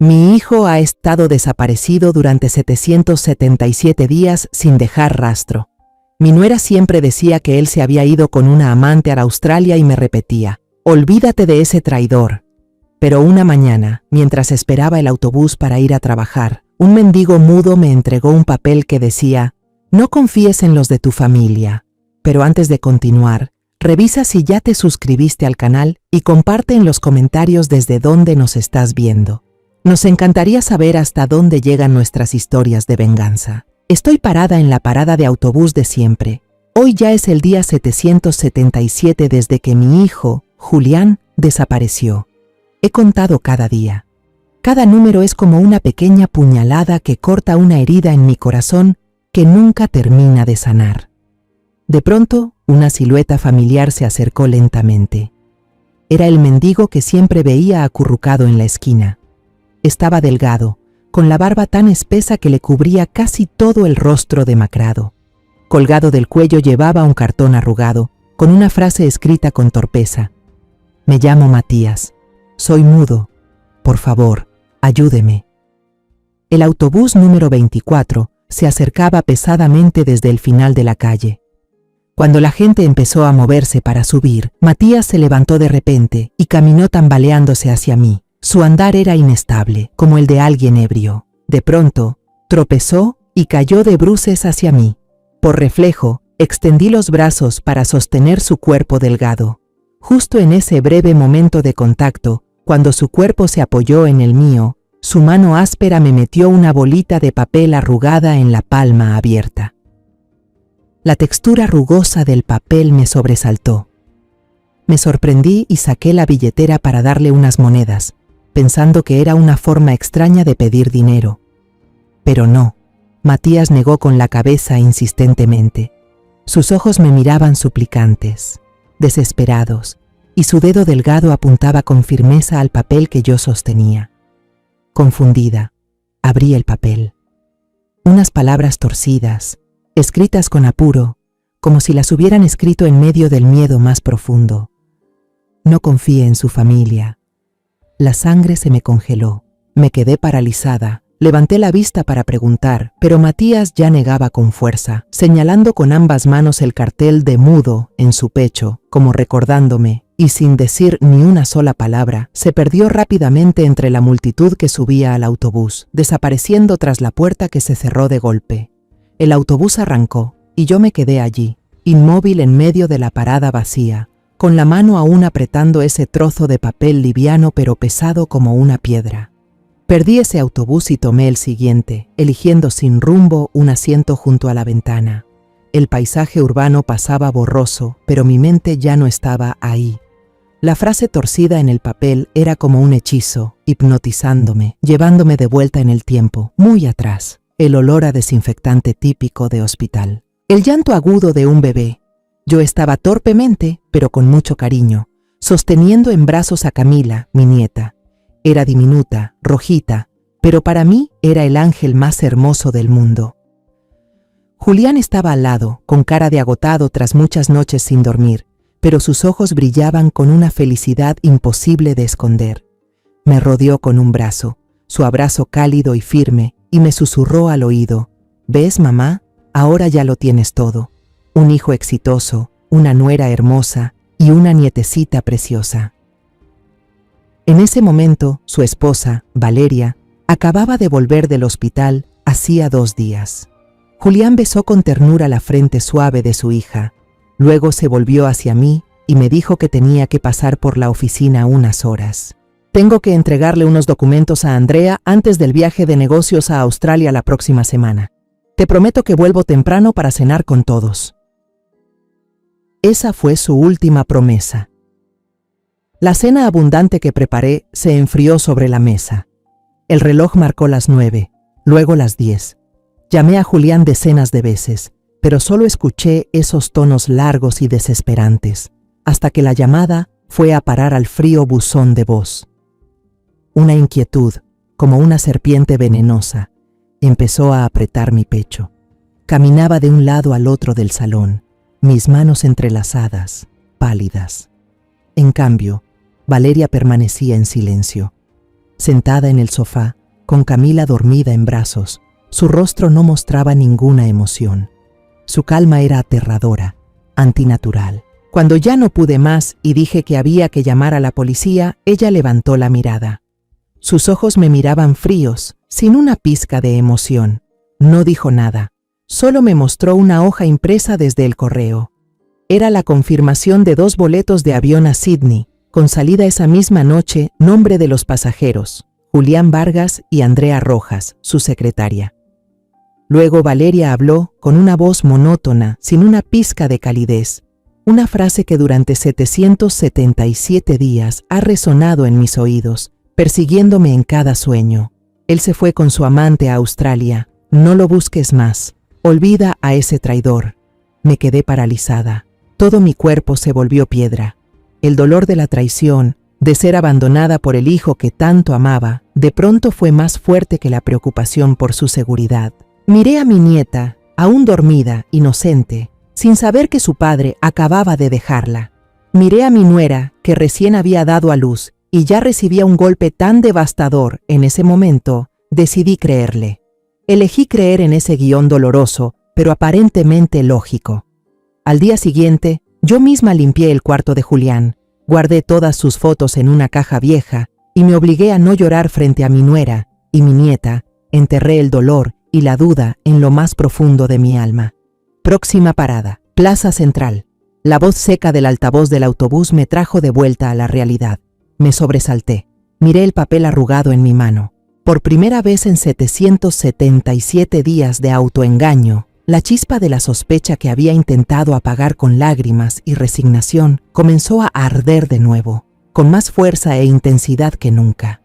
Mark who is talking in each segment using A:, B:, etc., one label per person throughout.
A: Mi hijo ha estado desaparecido durante 777 días sin dejar rastro. Mi nuera siempre decía que él se había ido con una amante a Australia y me repetía, olvídate de ese traidor. Pero una mañana, mientras esperaba el autobús para ir a trabajar, un mendigo mudo me entregó un papel que decía, no confíes en los de tu familia, pero antes de continuar, revisa si ya te suscribiste al canal y comparte en los comentarios desde dónde nos estás viendo. Nos encantaría saber hasta dónde llegan nuestras historias de venganza. Estoy parada en la parada de autobús de siempre. Hoy ya es el día 777 desde que mi hijo, Julián, desapareció. He contado cada día. Cada número es como una pequeña puñalada que corta una herida en mi corazón que nunca termina de sanar. De pronto, una silueta familiar se acercó lentamente. Era el mendigo que siempre veía acurrucado en la esquina. Estaba delgado, con la barba tan espesa que le cubría casi todo el rostro demacrado. Colgado del cuello llevaba un cartón arrugado, con una frase escrita con torpeza. Me llamo Matías. Soy mudo. Por favor, ayúdeme. El autobús número 24 se acercaba pesadamente desde el final de la calle. Cuando la gente empezó a moverse para subir, Matías se levantó de repente y caminó tambaleándose hacia mí. Su andar era inestable, como el de alguien ebrio. De pronto, tropezó y cayó de bruces hacia mí. Por reflejo, extendí los brazos para sostener su cuerpo delgado. Justo en ese breve momento de contacto, cuando su cuerpo se apoyó en el mío, su mano áspera me metió una bolita de papel arrugada en la palma abierta. La textura rugosa del papel me sobresaltó. Me sorprendí y saqué la billetera para darle unas monedas, pensando que era una forma extraña de pedir dinero. Pero no, Matías negó con la cabeza insistentemente. Sus ojos me miraban suplicantes, desesperados, y su dedo delgado apuntaba con firmeza al papel que yo sostenía. Confundida, abrí el papel. Unas palabras torcidas, escritas con apuro, como si las hubieran escrito en medio del miedo más profundo. No confíe en su familia. La sangre se me congeló. Me quedé paralizada. Levanté la vista para preguntar, pero Matías ya negaba con fuerza, señalando con ambas manos el cartel de mudo en su pecho, como recordándome, y sin decir ni una sola palabra, se perdió rápidamente entre la multitud que subía al autobús, desapareciendo tras la puerta que se cerró de golpe. El autobús arrancó, y yo me quedé allí, inmóvil en medio de la parada vacía, con la mano aún apretando ese trozo de papel liviano pero pesado como una piedra. Perdí ese autobús y tomé el siguiente, eligiendo sin rumbo un asiento junto a la ventana. El paisaje urbano pasaba borroso, pero mi mente ya no estaba ahí. La frase torcida en el papel era como un hechizo, hipnotizándome, llevándome de vuelta en el tiempo, muy atrás, el olor a desinfectante típico de hospital. El llanto agudo de un bebé. Yo estaba torpemente, pero con mucho cariño, sosteniendo en brazos a Camila, mi nieta. Era diminuta, rojita, pero para mí era el ángel más hermoso del mundo. Julián estaba al lado, con cara de agotado tras muchas noches sin dormir, pero sus ojos brillaban con una felicidad imposible de esconder. Me rodeó con un brazo, su abrazo cálido y firme, y me susurró al oído, «¿Ves, mamá? Ahora ya lo tienes todo. Un hijo exitoso, una nuera hermosa y una nietecita preciosa». En ese momento, su esposa, Valeria, acababa de volver del hospital hacía 2 días. Julián besó con ternura la frente suave de su hija. Luego se volvió hacia mí y me dijo que tenía que pasar por la oficina unas horas. Tengo que entregarle unos documentos a Andrea antes del viaje de negocios a Australia la próxima semana. Te prometo que vuelvo temprano para cenar con todos. Esa fue su última promesa. La cena abundante que preparé se enfrió sobre la mesa. El reloj marcó las 9, luego las 10. Llamé a Julián decenas de veces, pero solo escuché esos tonos largos y desesperantes, hasta que la llamada fue a parar al frío buzón de voz. Una inquietud, como una serpiente venenosa, empezó a apretar mi pecho. Caminaba de un lado al otro del salón, mis manos entrelazadas, pálidas. En cambio, Valeria permanecía en silencio. sentada en el sofá, con Camila dormida en brazos. Su rostro no mostraba ninguna emoción. Su calma era aterradora, antinatural. Cuando ya no pude más y dije que había que llamar a la policía, ella levantó la mirada. Sus ojos me miraban fríos, sin una pizca de emoción. No dijo nada. Solo me mostró una hoja impresa desde el correo. Era la confirmación de 2 boletos de avión a Sydney, con salida esa misma noche, nombre de los pasajeros, Julián Vargas y Andrea Rojas, su secretaria. Luego Valeria habló con una voz monótona, sin una pizca de calidez, una frase que durante 777 días ha resonado en mis oídos, persiguiéndome en cada sueño. Él se fue con su amante a Australia. No lo busques más. Olvida a ese traidor. Me quedé paralizada. Todo mi cuerpo se volvió piedra. El dolor de la traición, de ser abandonada por el hijo que tanto amaba, de pronto fue más fuerte que la preocupación por su seguridad. Miré a mi nieta, aún dormida, inocente, sin saber que su padre acababa de dejarla. Miré a mi nuera, que recién había dado a luz, y ya recibía un golpe tan devastador. En ese momento, decidí creerle. Elegí creer en ese guión doloroso, pero aparentemente lógico. Al día siguiente, yo misma limpié el cuarto de Julián, guardé todas sus fotos en una caja vieja y me obligué a no llorar frente a mi nuera y mi nieta. Enterré el dolor y la duda en lo más profundo de mi alma. Próxima parada, Plaza Central. La voz seca del altavoz del autobús me trajo de vuelta a la realidad. Me sobresalté. Miré el papel arrugado en mi mano. Por primera vez en 777 días de autoengaño, la chispa de la sospecha que había intentado apagar con lágrimas y resignación comenzó a arder de nuevo, con más fuerza e intensidad que nunca.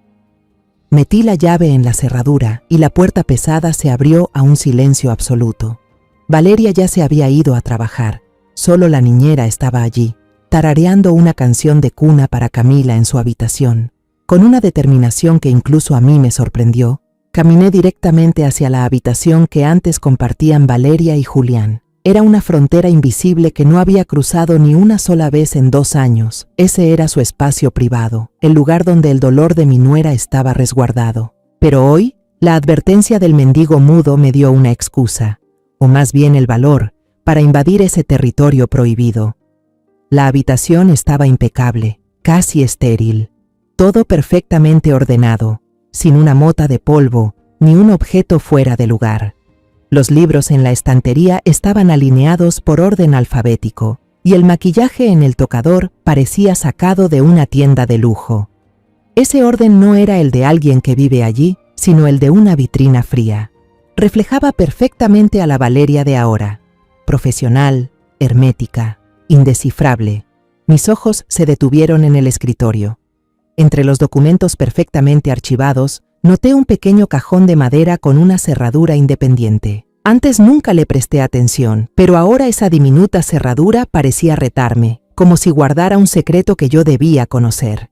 A: Metí la llave en la cerradura y la puerta pesada se abrió a un silencio absoluto. Valeria ya se había ido a trabajar. Solo la niñera estaba allí, tarareando una canción de cuna para Camila en su habitación. Con una determinación que incluso a mí me sorprendió, caminé directamente hacia la habitación que antes compartían Valeria y Julián. Era una frontera invisible que no había cruzado ni una sola vez en 2 años. Ese era su espacio privado, el lugar donde el dolor de mi nuera estaba resguardado. Pero hoy, la advertencia del mendigo mudo me dio una excusa, o más bien el valor, para invadir ese territorio prohibido. La habitación estaba impecable, casi estéril, todo perfectamente ordenado, sin una mota de polvo, ni un objeto fuera de lugar. Los libros en la estantería estaban alineados por orden alfabético, y el maquillaje en el tocador parecía sacado de una tienda de lujo. Ese orden no era el de alguien que vive allí, sino el de una vitrina fría. Reflejaba perfectamente a la Valeria de ahora, profesional, hermética, indescifrable. Mis ojos se detuvieron en el escritorio. Entre los documentos perfectamente archivados, noté un pequeño cajón de madera con una cerradura independiente. Antes nunca le presté atención, pero ahora esa diminuta cerradura parecía retarme, como si guardara un secreto que yo debía conocer.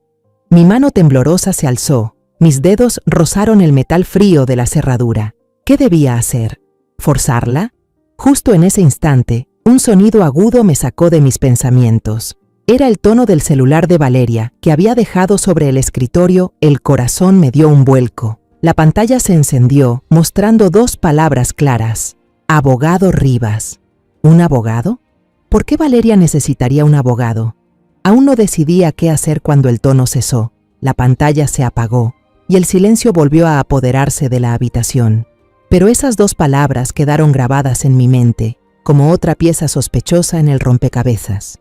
A: Mi mano temblorosa se alzó, mis dedos rozaron el metal frío de la cerradura. ¿Qué debía hacer? ¿Forzarla? Justo en ese instante, un sonido agudo me sacó de mis pensamientos. Era el tono del celular de Valeria, que había dejado sobre el escritorio. El corazón me dio un vuelco. La pantalla se encendió, mostrando 2 palabras claras. Abogado Rivas. ¿Un abogado? ¿Por qué Valeria necesitaría un abogado? Aún no decidía qué hacer cuando el tono cesó. La pantalla se apagó, y el silencio volvió a apoderarse de la habitación. Pero esas 2 palabras quedaron grabadas en mi mente, como otra pieza sospechosa en el rompecabezas.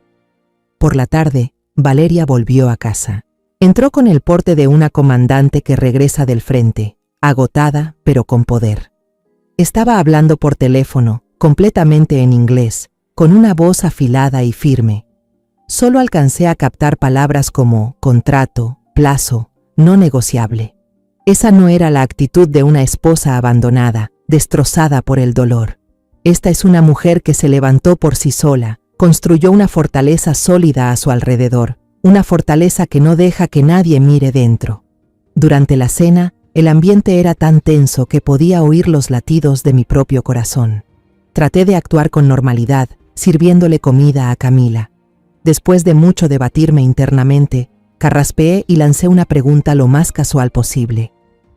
A: Por la tarde, Valeria volvió a casa. Entró con el porte de una comandante que regresa del frente, agotada pero con poder. Estaba hablando por teléfono, completamente en inglés, con una voz afilada y firme. Solo alcancé a captar palabras como contrato, plazo, no negociable. Esa no era la actitud de una esposa abandonada, destrozada por el dolor. Esta es una mujer que se levantó por sí sola, construyó una fortaleza sólida a su alrededor, una fortaleza que no deja que nadie mire dentro. Durante la cena, el ambiente era tan tenso que podía oír los latidos de mi propio corazón. Traté de actuar con normalidad, sirviéndole comida a Camila. Después de mucho debatirme internamente, Carraspeé y lancé una pregunta lo más casual posible.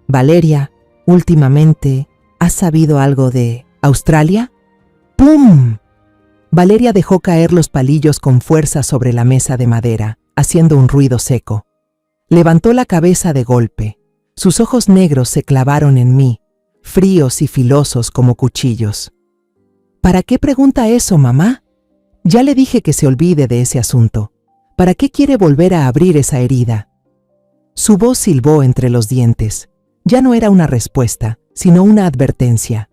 A: Valeria, últimamente, ¿has sabido algo de Australia? ¡Pum! Valeria dejó caer los palillos con fuerza sobre la mesa de madera, haciendo un ruido seco. Levantó la cabeza de golpe. Sus ojos negros se clavaron en mí, fríos y filosos como cuchillos. ¿Para qué pregunta eso, mamá? Ya le dije que se olvide de ese asunto. ¿Para qué quiere volver a abrir esa herida? Su voz silbó entre los dientes. Ya no era una respuesta, sino una advertencia.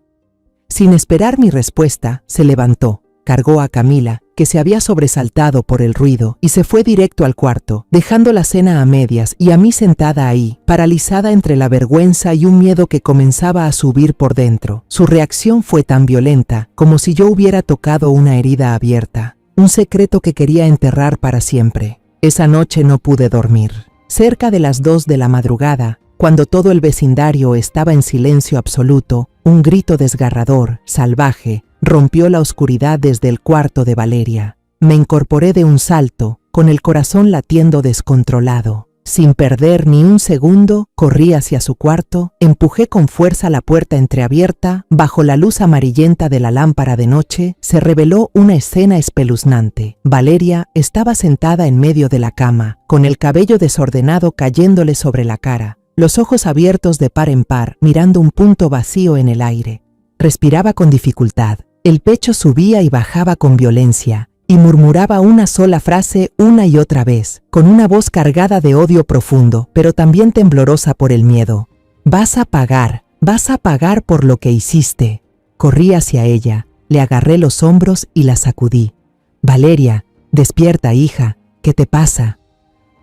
A: Sin esperar mi respuesta, se levantó, cargó a Camila, que se había sobresaltado por el ruido, y se fue directo al cuarto, dejando la cena a medias y a mí sentada ahí, paralizada entre la vergüenza y un miedo que comenzaba a subir por dentro. Su reacción fue tan violenta, como si yo hubiera tocado una herida abierta, un secreto que quería enterrar para siempre. Esa noche no pude dormir. Cerca de las 2 de la madrugada, cuando todo el vecindario estaba en silencio absoluto, un grito desgarrador, salvaje, rompió la oscuridad desde el cuarto de Valeria. Me incorporé de un salto, con el corazón latiendo descontrolado. Sin perder ni un segundo, corrí hacia su cuarto, empujé con fuerza la puerta entreabierta. Bajo la luz amarillenta de la lámpara de noche, se reveló una escena espeluznante. Valeria estaba sentada en medio de la cama, con el cabello desordenado cayéndole sobre la cara, los ojos abiertos de par en par, mirando un punto vacío en el aire. Respiraba con dificultad. El pecho subía y bajaba con violencia, y murmuraba una sola frase una y otra vez, con una voz cargada de odio profundo, pero también temblorosa por el miedo. Vas a pagar por lo que hiciste. Corrí hacia ella, le agarré los hombros y la sacudí. Valeria, despierta, hija, ¿qué te pasa?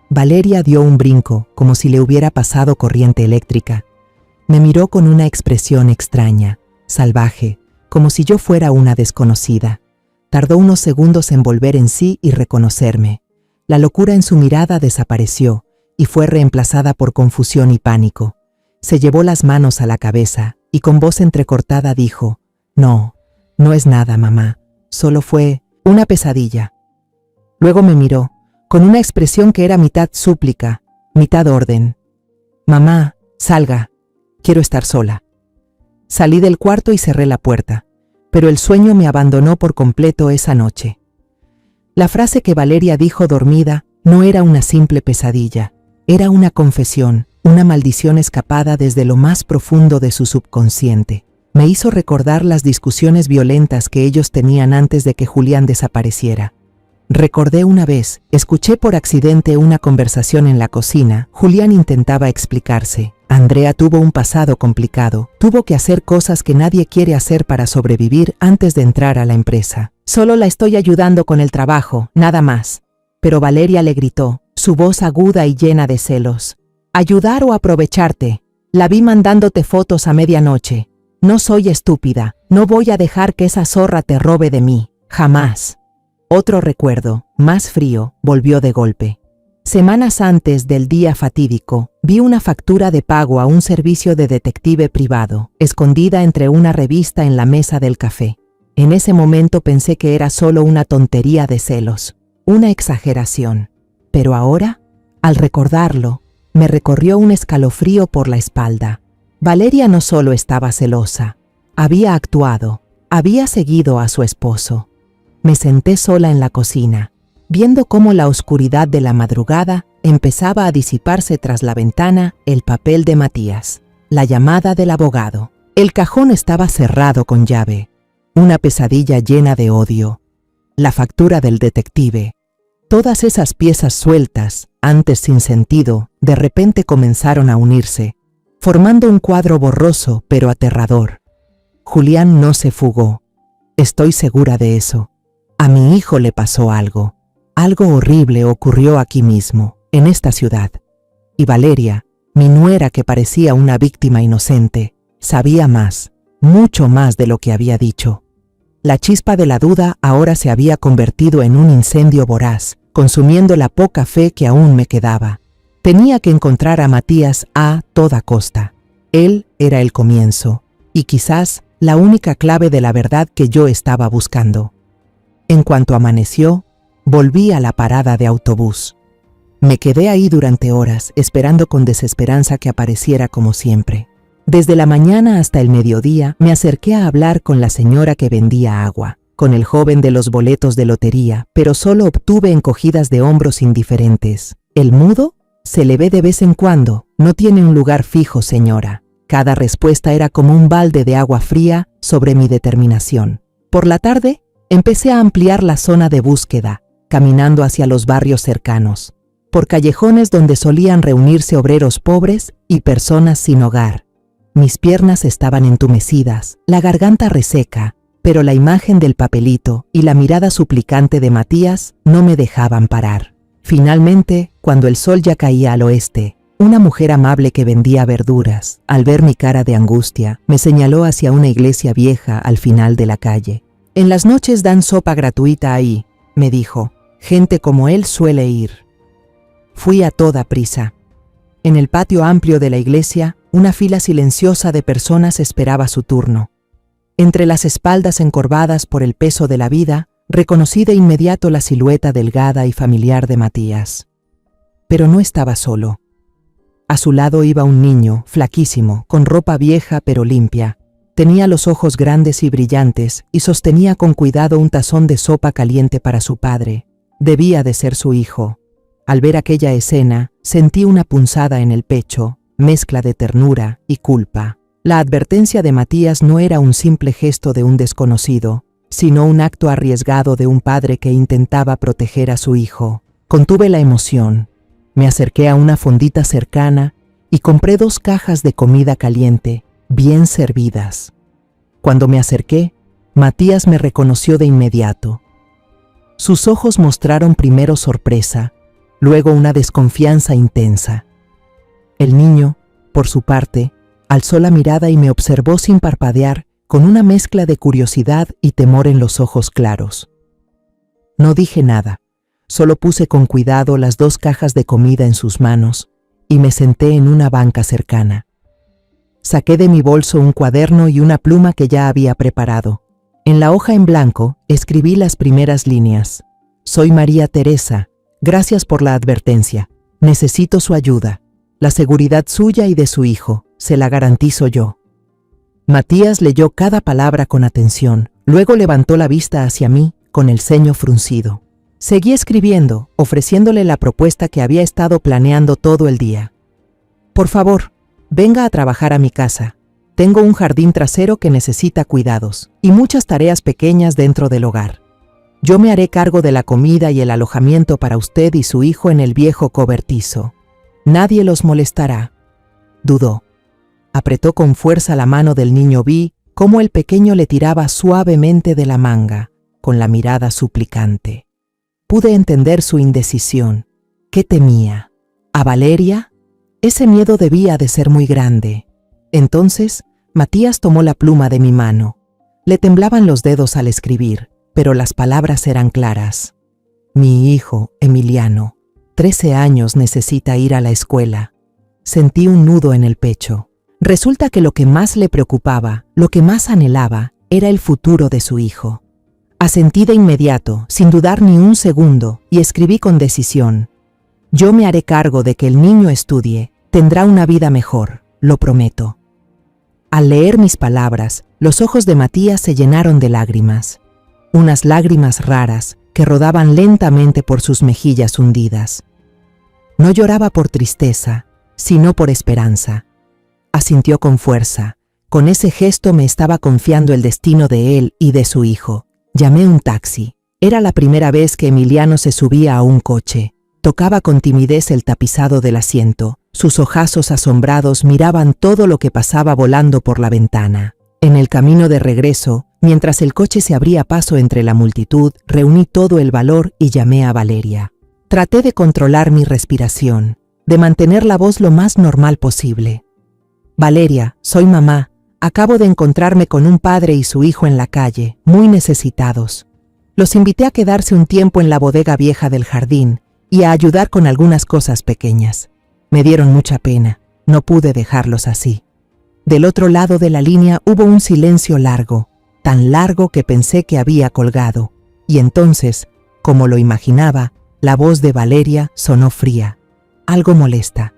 A: Valeria dio un brinco, como si le hubiera pasado corriente eléctrica. Me miró con una expresión extraña, salvaje, como si yo fuera una desconocida. Tardó unos segundos en volver en sí y reconocerme. La locura en su mirada desapareció y fue reemplazada por confusión y pánico. Se llevó las manos a la cabeza y con voz entrecortada dijo: No es nada, mamá, solo fue una pesadilla. Luego me miró, con una expresión que era mitad súplica, mitad orden. Mamá, salga, quiero estar sola. Salí del cuarto y cerré la puerta, pero el sueño me abandonó por completo esa noche. La frase que Valeria dijo dormida no era una simple pesadilla, era una confesión, una maldición escapada desde lo más profundo de su subconsciente. Me hizo recordar las discusiones violentas que ellos tenían antes de que Julián desapareciera. Recordé una vez, escuché por accidente una conversación en la cocina. Julián intentaba explicarse. Andrea tuvo un pasado complicado, tuvo que hacer cosas que nadie quiere hacer para sobrevivir antes de entrar a la empresa. Solo la estoy ayudando con el trabajo, nada más. Pero Valeria le gritó, su voz aguda y llena de celos. ¿Ayudar o aprovecharte? La vi mandándote fotos a medianoche. No soy estúpida, no voy a dejar que esa zorra te robe de mí, jamás. Otro recuerdo, más frío, volvió de golpe. Semanas antes del día fatídico, vi una factura de pago a un servicio de detective privado, escondida entre una revista en la mesa del café. En ese momento pensé que era solo una tontería de celos, una exageración. Pero ahora, al recordarlo, me recorrió un escalofrío por la espalda. Valeria no solo estaba celosa, había actuado, había seguido a su esposo. Me senté sola en la cocina, viendo cómo la oscuridad de la madrugada empezaba a disiparse tras la ventana. El papel de Matías, la llamada del abogado. El cajón estaba cerrado con llave, una pesadilla llena de odio, la factura del detective. Todas esas piezas sueltas, antes sin sentido, de repente comenzaron a unirse, formando un cuadro borroso pero aterrador. Julián no se fugó, estoy segura de eso. A mi hijo le pasó algo. Algo horrible ocurrió aquí mismo, en esta ciudad. Y Valeria, mi nuera que parecía una víctima inocente, sabía más, mucho más de lo que había dicho. La chispa de la duda ahora se había convertido en un incendio voraz, consumiendo la poca fe que aún me quedaba. Tenía que encontrar a Matías a toda costa. Él era el comienzo, y quizás la única clave de la verdad que yo estaba buscando. En cuanto amaneció, volví a la parada de autobús. Me quedé ahí durante horas, esperando con desesperanza que apareciera como siempre. Desde la mañana hasta el mediodía me acerqué a hablar con la señora que vendía agua, con el joven de los boletos de lotería, pero solo obtuve encogidas de hombros indiferentes. ¿El mudo? Se le ve de vez en cuando, no tiene un lugar fijo, señora. Cada respuesta era como un balde de agua fría sobre mi determinación. Por la tarde, empecé a ampliar la zona de búsqueda, caminando hacia los barrios cercanos, por callejones donde solían reunirse obreros pobres y personas sin hogar. Mis piernas estaban entumecidas, la garganta reseca, pero la imagen del papelito y la mirada suplicante de Matías no me dejaban parar. Finalmente, cuando el sol ya caía al oeste, una mujer amable que vendía verduras, al ver mi cara de angustia, me señaló hacia una iglesia vieja al final de la calle. «En las noches dan sopa gratuita ahí», me dijo. «Gente como él suele ir». Fui a toda prisa. En el patio amplio de la iglesia, una fila silenciosa de personas esperaba su turno. Entre las espaldas encorvadas por el peso de la vida, reconocí de inmediato la silueta delgada y familiar de Matías. Pero no estaba solo. A su lado iba un niño, flaquísimo, con ropa vieja pero limpia. Tenía los ojos grandes y brillantes y sostenía con cuidado un tazón de sopa caliente para su padre. Debía de ser su hijo. Al ver aquella escena, sentí una punzada en el pecho, mezcla de ternura y culpa. La advertencia de Matías no era un simple gesto de un desconocido, sino un acto arriesgado de un padre que intentaba proteger a su hijo. Contuve la emoción. Me acerqué a una fondita cercana y compré 2 cajas de comida caliente, bien servidas. Cuando me acerqué, Matías me reconoció de inmediato. Sus ojos mostraron primero sorpresa, luego una desconfianza intensa. El niño, por su parte, alzó la mirada y me observó sin parpadear, con una mezcla de curiosidad y temor en los ojos claros. No dije nada, solo puse con cuidado las 2 cajas de comida en sus manos y me senté en una banca cercana. Saqué de mi bolso un cuaderno y una pluma que ya había preparado. En la hoja en blanco escribí las primeras líneas. «Soy María Teresa. Gracias por la advertencia. Necesito su ayuda. La seguridad suya y de su hijo, se la garantizo yo». Matías leyó cada palabra con atención, luego levantó la vista hacia mí con el ceño fruncido. Seguí escribiendo, ofreciéndole la propuesta que había estado planeando todo el día. «Por favor, venga a trabajar a mi casa. Tengo un jardín trasero que necesita cuidados y muchas tareas pequeñas dentro del hogar. Yo me haré cargo de la comida y el alojamiento para usted y su hijo en el viejo cobertizo. Nadie los molestará». Dudó. Apretó con fuerza la mano del niño. Vi cómo el pequeño le tiraba suavemente de la manga, con la mirada suplicante. Pude entender su indecisión. ¿Qué temía? ¿A Valeria? Ese miedo debía de ser muy grande. Entonces, Matías tomó la pluma de mi mano. Le temblaban los dedos al escribir, pero las palabras eran claras. «Mi hijo, Emiliano, 13 años, necesita ir a la escuela». Sentí un nudo en el pecho. Resulta que lo que más le preocupaba, lo que más anhelaba, era el futuro de su hijo. Asentí de inmediato, sin dudar ni un segundo, y escribí con decisión. «Yo me haré cargo de que el niño estudie, tendrá una vida mejor, lo prometo». Al leer mis palabras, los ojos de Matías se llenaron de lágrimas. Unas lágrimas raras que rodaban lentamente por sus mejillas hundidas. No lloraba por tristeza, sino por esperanza. Asintió con fuerza. Con ese gesto me estaba confiando el destino de él y de su hijo. Llamé un taxi. Era la primera vez que Emiliano se subía a un coche. Tocaba con timidez el tapizado del asiento. Sus ojazos asombrados miraban todo lo que pasaba volando por la ventana. En el camino de regreso, mientras el coche se abría paso entre la multitud, reuní todo el valor y llamé a Valeria. Traté de controlar mi respiración, de mantener la voz lo más normal posible. «Valeria, soy mamá. Acabo de encontrarme con un padre y su hijo en la calle, muy necesitados. Los invité a quedarse un tiempo en la bodega vieja del jardín y a ayudar con algunas cosas pequeñas. Me dieron mucha pena. No pude dejarlos así». Del otro lado de la línea hubo un silencio largo, tan largo que pensé que había colgado. Y entonces, como lo imaginaba, la voz de Valeria sonó fría. algo molesta.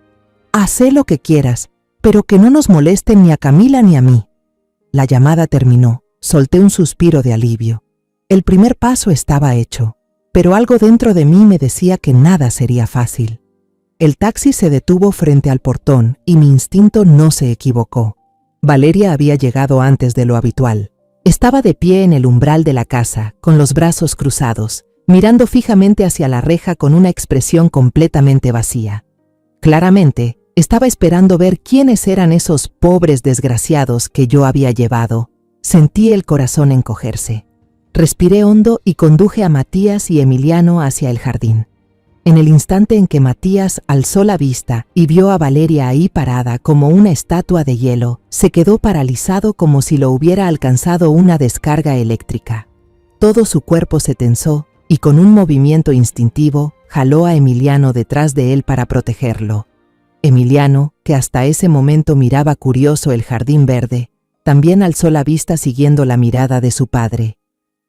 A: Haz lo que quieras, pero que no nos molesten ni a Camila ni a mí. La llamada terminó, solté un suspiro de alivio. El primer paso estaba hecho, pero algo dentro de mí me decía que nada sería fácil. El taxi se detuvo frente al portón y mi instinto no se equivocó. Valeria había llegado antes de lo habitual. Estaba de pie en el umbral de la casa, con los brazos cruzados, mirando fijamente hacia la reja con una expresión completamente vacía. Claramente, estaba esperando ver quiénes eran esos pobres desgraciados que yo había llevado. Sentí el corazón encogerse. Respiré hondo y conduje a Matías y Emiliano hacia el jardín. En el instante en que Matías alzó la vista y vio a Valeria ahí parada como una estatua de hielo, se quedó paralizado como si lo hubiera alcanzado una descarga eléctrica. Todo su cuerpo se tensó y con un movimiento instintivo jaló a Emiliano detrás de él para protegerlo. Emiliano, que hasta ese momento miraba curioso el jardín verde, también alzó la vista siguiendo la mirada de su padre.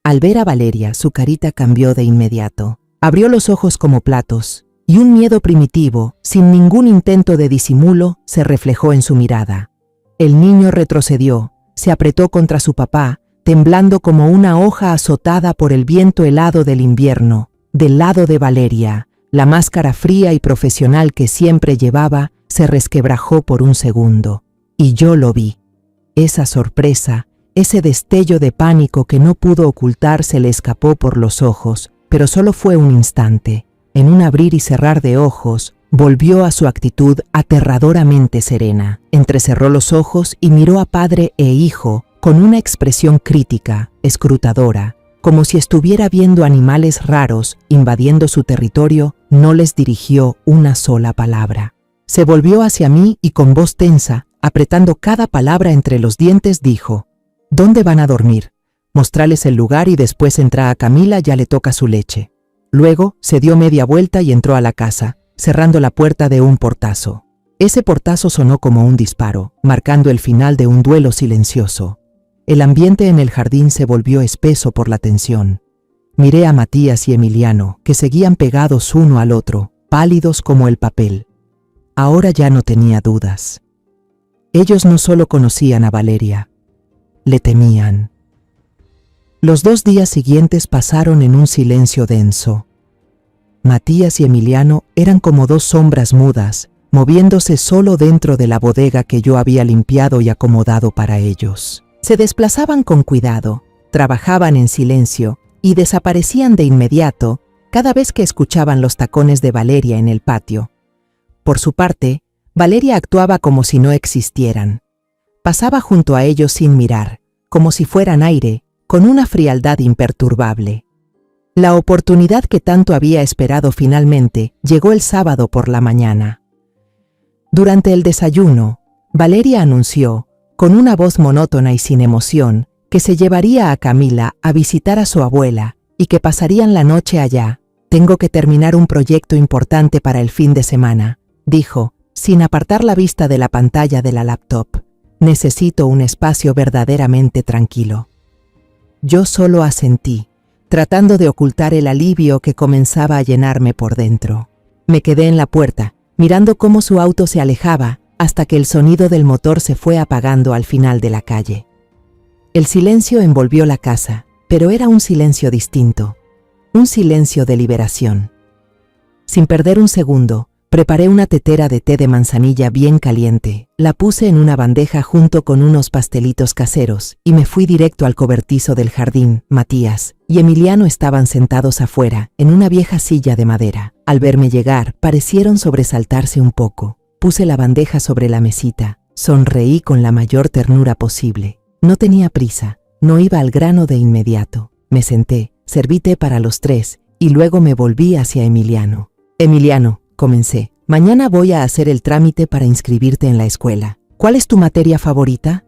A: Al ver a Valeria, su carita cambió de inmediato. Abrió los ojos como platos, y un miedo primitivo, sin ningún intento de disimulo, se reflejó en su mirada. El niño retrocedió, se apretó contra su papá, temblando como una hoja azotada por el viento helado del invierno. Del lado de Valeria, la máscara fría y profesional que siempre llevaba se resquebrajó por un segundo. Y yo lo vi. Esa sorpresa, ese destello de pánico que no pudo ocultar se le escapó por los ojos, pero solo fue un instante. En un abrir y cerrar de ojos, volvió a su actitud aterradoramente serena. Entrecerró los ojos y miró a padre e hijo con una expresión crítica, escrutadora, como si estuviera viendo animales raros invadiendo su territorio. No les dirigió una sola palabra. Se volvió hacia mí y con voz tensa, apretando cada palabra entre los dientes, dijo: ¿Dónde van a dormir? Mostrales el lugar y después entra a Camila, ya le toca su leche. Luego se dio media vuelta y entró a la casa, cerrando la puerta de un portazo. Ese portazo sonó como un disparo, marcando el final de un duelo silencioso. El ambiente en el jardín se volvió espeso por la tensión. Miré a Matías y Emiliano, que seguían pegados uno al otro, pálidos como el papel. Ahora ya no tenía dudas. Ellos no solo conocían a Valeria, le temían. Los 2 días siguientes pasaron en un silencio denso. Matías y Emiliano eran como 2 sombras mudas, moviéndose solo dentro de la bodega que yo había limpiado y acomodado para ellos. Se desplazaban con cuidado, trabajaban en silencio y desaparecían de inmediato cada vez que escuchaban los tacones de Valeria en el patio. Por su parte, Valeria actuaba como si no existieran. Pasaba junto a ellos sin mirar, como si fueran aire, con una frialdad imperturbable. La oportunidad que tanto había esperado finalmente llegó el sábado por la mañana. Durante el desayuno, Valeria anunció, con una voz monótona y sin emoción, que se llevaría a Camila a visitar a su abuela y que pasarían la noche allá. «Tengo que terminar un proyecto importante para el fin de semana», dijo, sin apartar la vista de la pantalla de la laptop. «Necesito un espacio verdaderamente tranquilo». Yo solo asentí, tratando de ocultar el alivio que comenzaba a llenarme por dentro. Me quedé en la puerta, mirando cómo su auto se alejaba, hasta que el sonido del motor se fue apagando al final de la calle. El silencio envolvió la casa, pero era un silencio distinto, un silencio de liberación. Sin perder un segundo, preparé una tetera de té de manzanilla bien caliente, la puse en una bandeja junto con unos pastelitos caseros y me fui directo al cobertizo del jardín. Matías y Emiliano estaban sentados afuera, en una vieja silla de madera. Al verme llegar, parecieron sobresaltarse un poco. Puse la bandeja sobre la mesita, sonreí con la mayor ternura posible. No tenía prisa, no iba al grano de inmediato. Me senté, serví té para los 3 y luego me volví hacia Emiliano. «Emiliano», comencé, «mañana voy a hacer el trámite para inscribirte en la escuela. ¿Cuál es tu materia favorita?»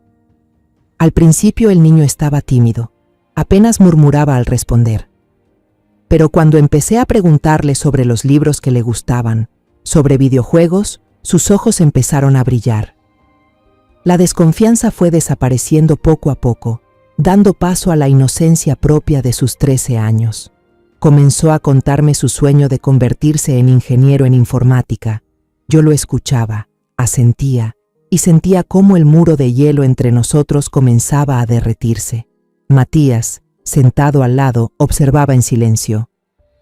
A: Al principio el niño estaba tímido, apenas murmuraba al responder. Pero cuando empecé a preguntarle sobre los libros que le gustaban, sobre videojuegos, sus ojos empezaron a brillar. La desconfianza fue desapareciendo poco a poco, dando paso a la inocencia propia de sus 13 años. Comenzó a contarme su sueño de convertirse en ingeniero en informática, Yo lo escuchaba, asentía, y sentía cómo el muro de hielo entre nosotros comenzaba a derretirse. Matías, sentado al lado, observaba en silencio.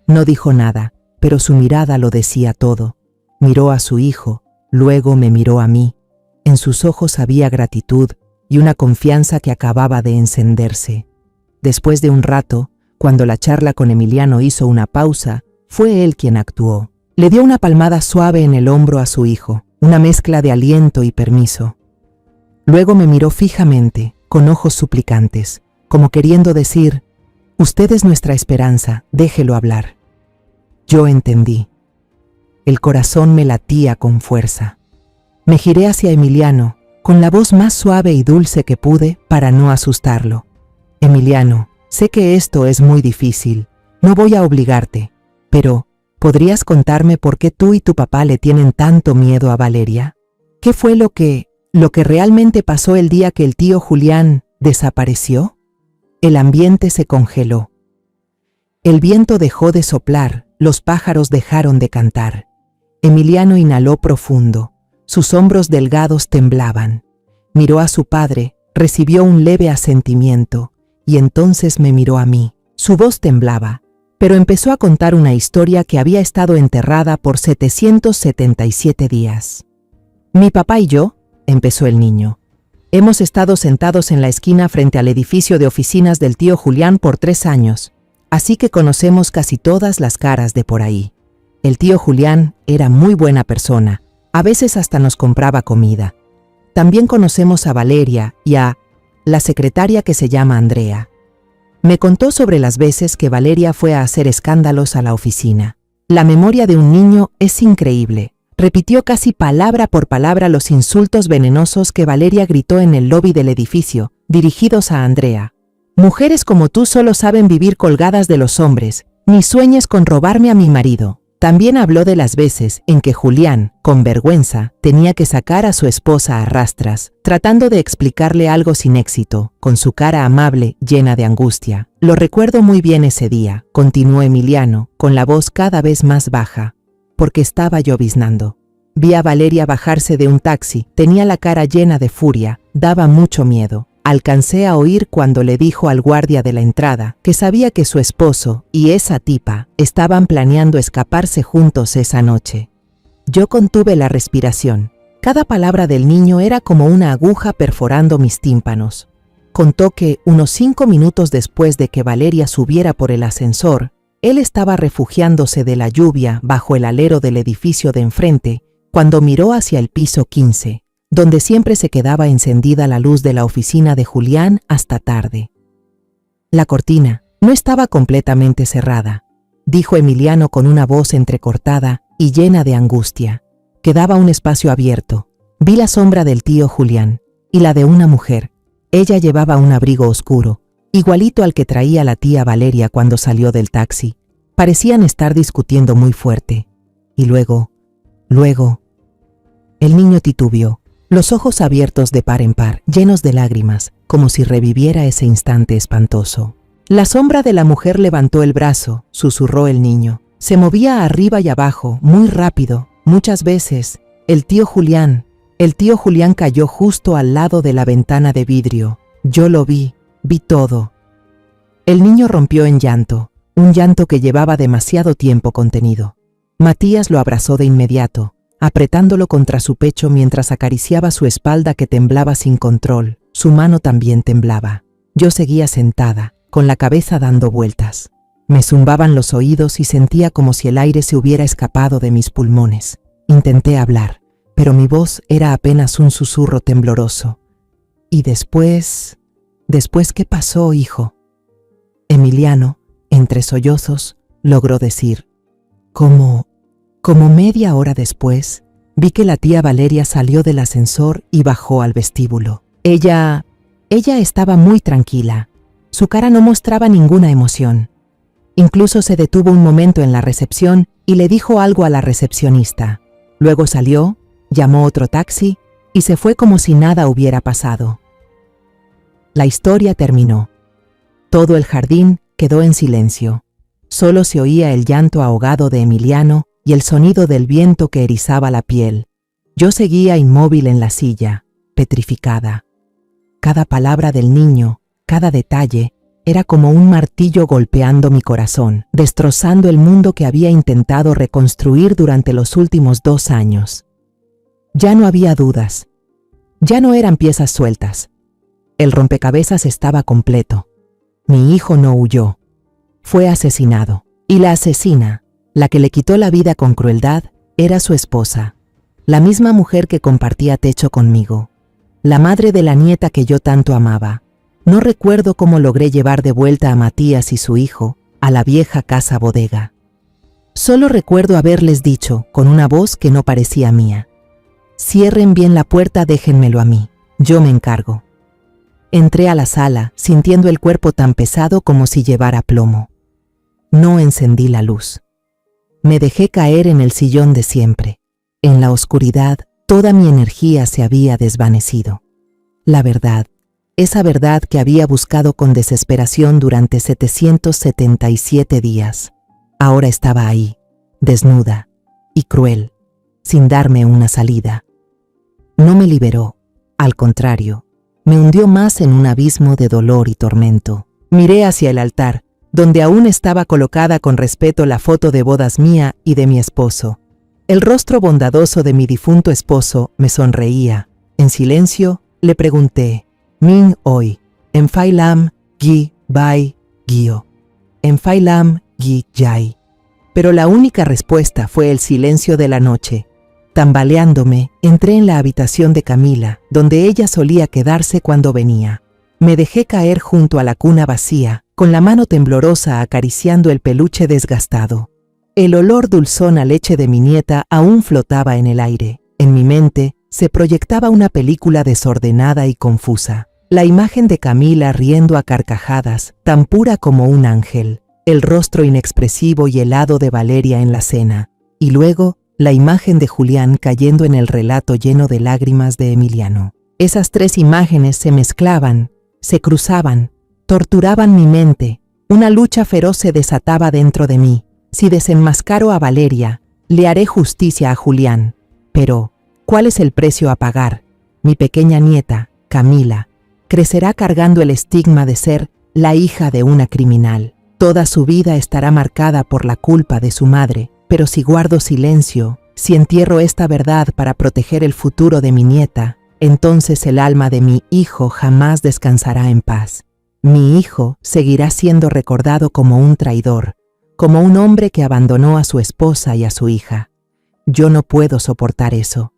A: No dijo nada, pero su mirada lo decía todo. Miró a su hijo, luego me miró a mí. En sus ojos había gratitud y una confianza que acababa de encenderse. Después de un rato, cuando la charla con Emiliano hizo una pausa, fue él quien actuó. Le dio una palmada suave en el hombro a su hijo, una mezcla de aliento y permiso. Luego me miró fijamente, con ojos suplicantes, como queriendo decir: «Usted es nuestra esperanza, déjelo hablar». Yo entendí. El corazón me latía con fuerza. Me giré hacia Emiliano, con la voz más suave y dulce que pude para no asustarlo. «Emiliano, sé que esto es muy difícil, no voy a obligarte, pero ¿podrías contarme por qué tú y tu papá le tienen tanto miedo a Valeria? ¿Qué fue lo que realmente pasó el día que el tío Julián desapareció?» El ambiente se congeló. El viento dejó de soplar, los pájaros dejaron de cantar. Emiliano inhaló profundo, sus hombros delgados temblaban. Miró a su padre, recibió un leve asentimiento, y entonces me miró a mí. Su voz temblaba, pero empezó a contar una historia que había estado enterrada por 777 días. «Mi papá y yo», empezó el niño, «hemos estado sentados en la esquina frente al edificio de oficinas del tío Julián por 3 años, así que conocemos casi todas las caras de por ahí. El tío Julián era muy buena persona, a veces hasta nos compraba comida. También conocemos a Valeria y a la secretaria que se llama Andrea. Me contó sobre las veces que Valeria fue a hacer escándalos a la oficina. La memoria de un niño es increíble. Repitió casi palabra por palabra los insultos venenosos que Valeria gritó en el lobby del edificio, dirigidos a Andrea. «Mujeres como tú solo saben vivir colgadas de los hombres, ni sueñes con robarme a mi marido». También habló de las veces en que Julián, con vergüenza, tenía que sacar a su esposa a rastras, tratando de explicarle algo sin éxito, con su cara amable llena de angustia. «Lo recuerdo muy bien ese día», continuó Emiliano, con la voz cada vez más baja, «porque estaba lloviznando. Vi a Valeria bajarse de un taxi, tenía la cara llena de furia, daba mucho miedo. Alcancé a oír cuando le dijo al guardia de la entrada que sabía que su esposo y esa tipa estaban planeando escaparse juntos esa noche. Yo contuve la respiración. Cada palabra del niño era como una aguja perforando mis tímpanos. Contó que, unos 5 minutos después de que Valeria subiera por el ascensor, él estaba refugiándose de la lluvia bajo el alero del edificio de enfrente cuando miró hacia el piso 15. Donde siempre se quedaba encendida la luz de la oficina de Julián hasta tarde. La cortina no estaba completamente cerrada, dijo Emiliano con una voz entrecortada y llena de angustia. Quedaba un espacio abierto. Vi la sombra del tío Julián y la de una mujer. Ella llevaba un abrigo oscuro, igualito al que traía la tía Valeria cuando salió del taxi. Parecían estar discutiendo muy fuerte. Y luego, el niño titubeó. Los ojos abiertos de par en par, llenos de lágrimas, como si reviviera ese instante espantoso. La sombra de la mujer levantó el brazo, susurró el niño. Se movía arriba y abajo, muy rápido, muchas veces. El tío Julián cayó justo al lado de la ventana de vidrio. Yo lo vi todo. El niño rompió en llanto, un llanto que llevaba demasiado tiempo contenido. Matías lo abrazó de inmediato, apretándolo contra su pecho mientras acariciaba su espalda que temblaba sin control. Su mano también temblaba. Yo seguía sentada, con la cabeza dando vueltas. Me zumbaban los oídos y sentía como si el aire se hubiera escapado de mis pulmones. Intenté hablar, pero mi voz era apenas un susurro tembloroso. «¿Y después? ¿Después qué pasó, hijo?» Emiliano, entre sollozos, logró decir: Como media hora después, vi que la tía Valeria salió del ascensor y bajó al vestíbulo. Ella estaba muy tranquila. Su cara no mostraba ninguna emoción. Incluso se detuvo un momento en la recepción y le dijo algo a la recepcionista. Luego salió, llamó otro taxi y se fue como si nada hubiera pasado. La historia terminó. Todo el jardín quedó en silencio. Solo se oía el llanto ahogado de Emiliano y el sonido del viento que erizaba la piel. Yo seguía inmóvil en la silla, petrificada. Cada palabra del niño, cada detalle, era como un martillo golpeando mi corazón, destrozando el mundo que había intentado reconstruir durante los últimos 2 años. Ya no había dudas. Ya no eran piezas sueltas. El rompecabezas estaba completo. Mi hijo no huyó. Fue asesinado. Y la asesina, la que le quitó la vida con crueldad, era su esposa. La misma mujer que compartía techo conmigo. La madre de la nieta que yo tanto amaba. No recuerdo cómo logré llevar de vuelta a Matías y su hijo a la vieja casa bodega. Solo recuerdo haberles dicho, con una voz que no parecía mía: cierren bien la puerta, déjenmelo a mí, yo me encargo. Entré a la sala, sintiendo el cuerpo tan pesado como si llevara plomo. No encendí la luz. Me dejé caer en el sillón de siempre. En la oscuridad, toda mi energía se había desvanecido. La verdad, esa verdad que había buscado con desesperación durante 777 días, ahora estaba ahí, desnuda y cruel, sin darme una salida. No me liberó, al contrario, me hundió más en un abismo de dolor y tormento. Miré hacia el altar, donde aún estaba colocada con respeto la foto de bodas mía y de mi esposo. El rostro bondadoso de mi difunto esposo me sonreía. En silencio, le pregunté: Min hoy, en Phai Lam, Gi, Bai, Gio, en Phai Lam, Gi, Yai. Pero la única respuesta fue el silencio de la noche. Tambaleándome, entré en la habitación de Camila, donde ella solía quedarse cuando venía. Me dejé caer junto a la cuna vacía, con la mano temblorosa acariciando el peluche desgastado. El olor dulzón a leche de mi nieta aún flotaba en el aire. En mi mente se proyectaba una película desordenada y confusa. La imagen de Camila riendo a carcajadas, tan pura como un ángel. El rostro inexpresivo y helado de Valeria en la cena. Y luego, la imagen de Julián cayendo en el relato lleno de lágrimas de Emiliano. Esas 3 imágenes se mezclaban, se cruzaban, torturaban mi mente. Una lucha feroz se desataba dentro de mí. Si desenmascaro a Valeria, le haré justicia a Julián. Pero, ¿cuál es el precio a pagar? Mi pequeña nieta, Camila, crecerá cargando el estigma de ser la hija de una criminal. Toda su vida estará marcada por la culpa de su madre. Pero si guardo silencio, si entierro esta verdad para proteger el futuro de mi nieta, entonces el alma de mi hijo jamás descansará en paz. Mi hijo seguirá siendo recordado como un traidor, como un hombre que abandonó a su esposa y a su hija. Yo no puedo soportar eso.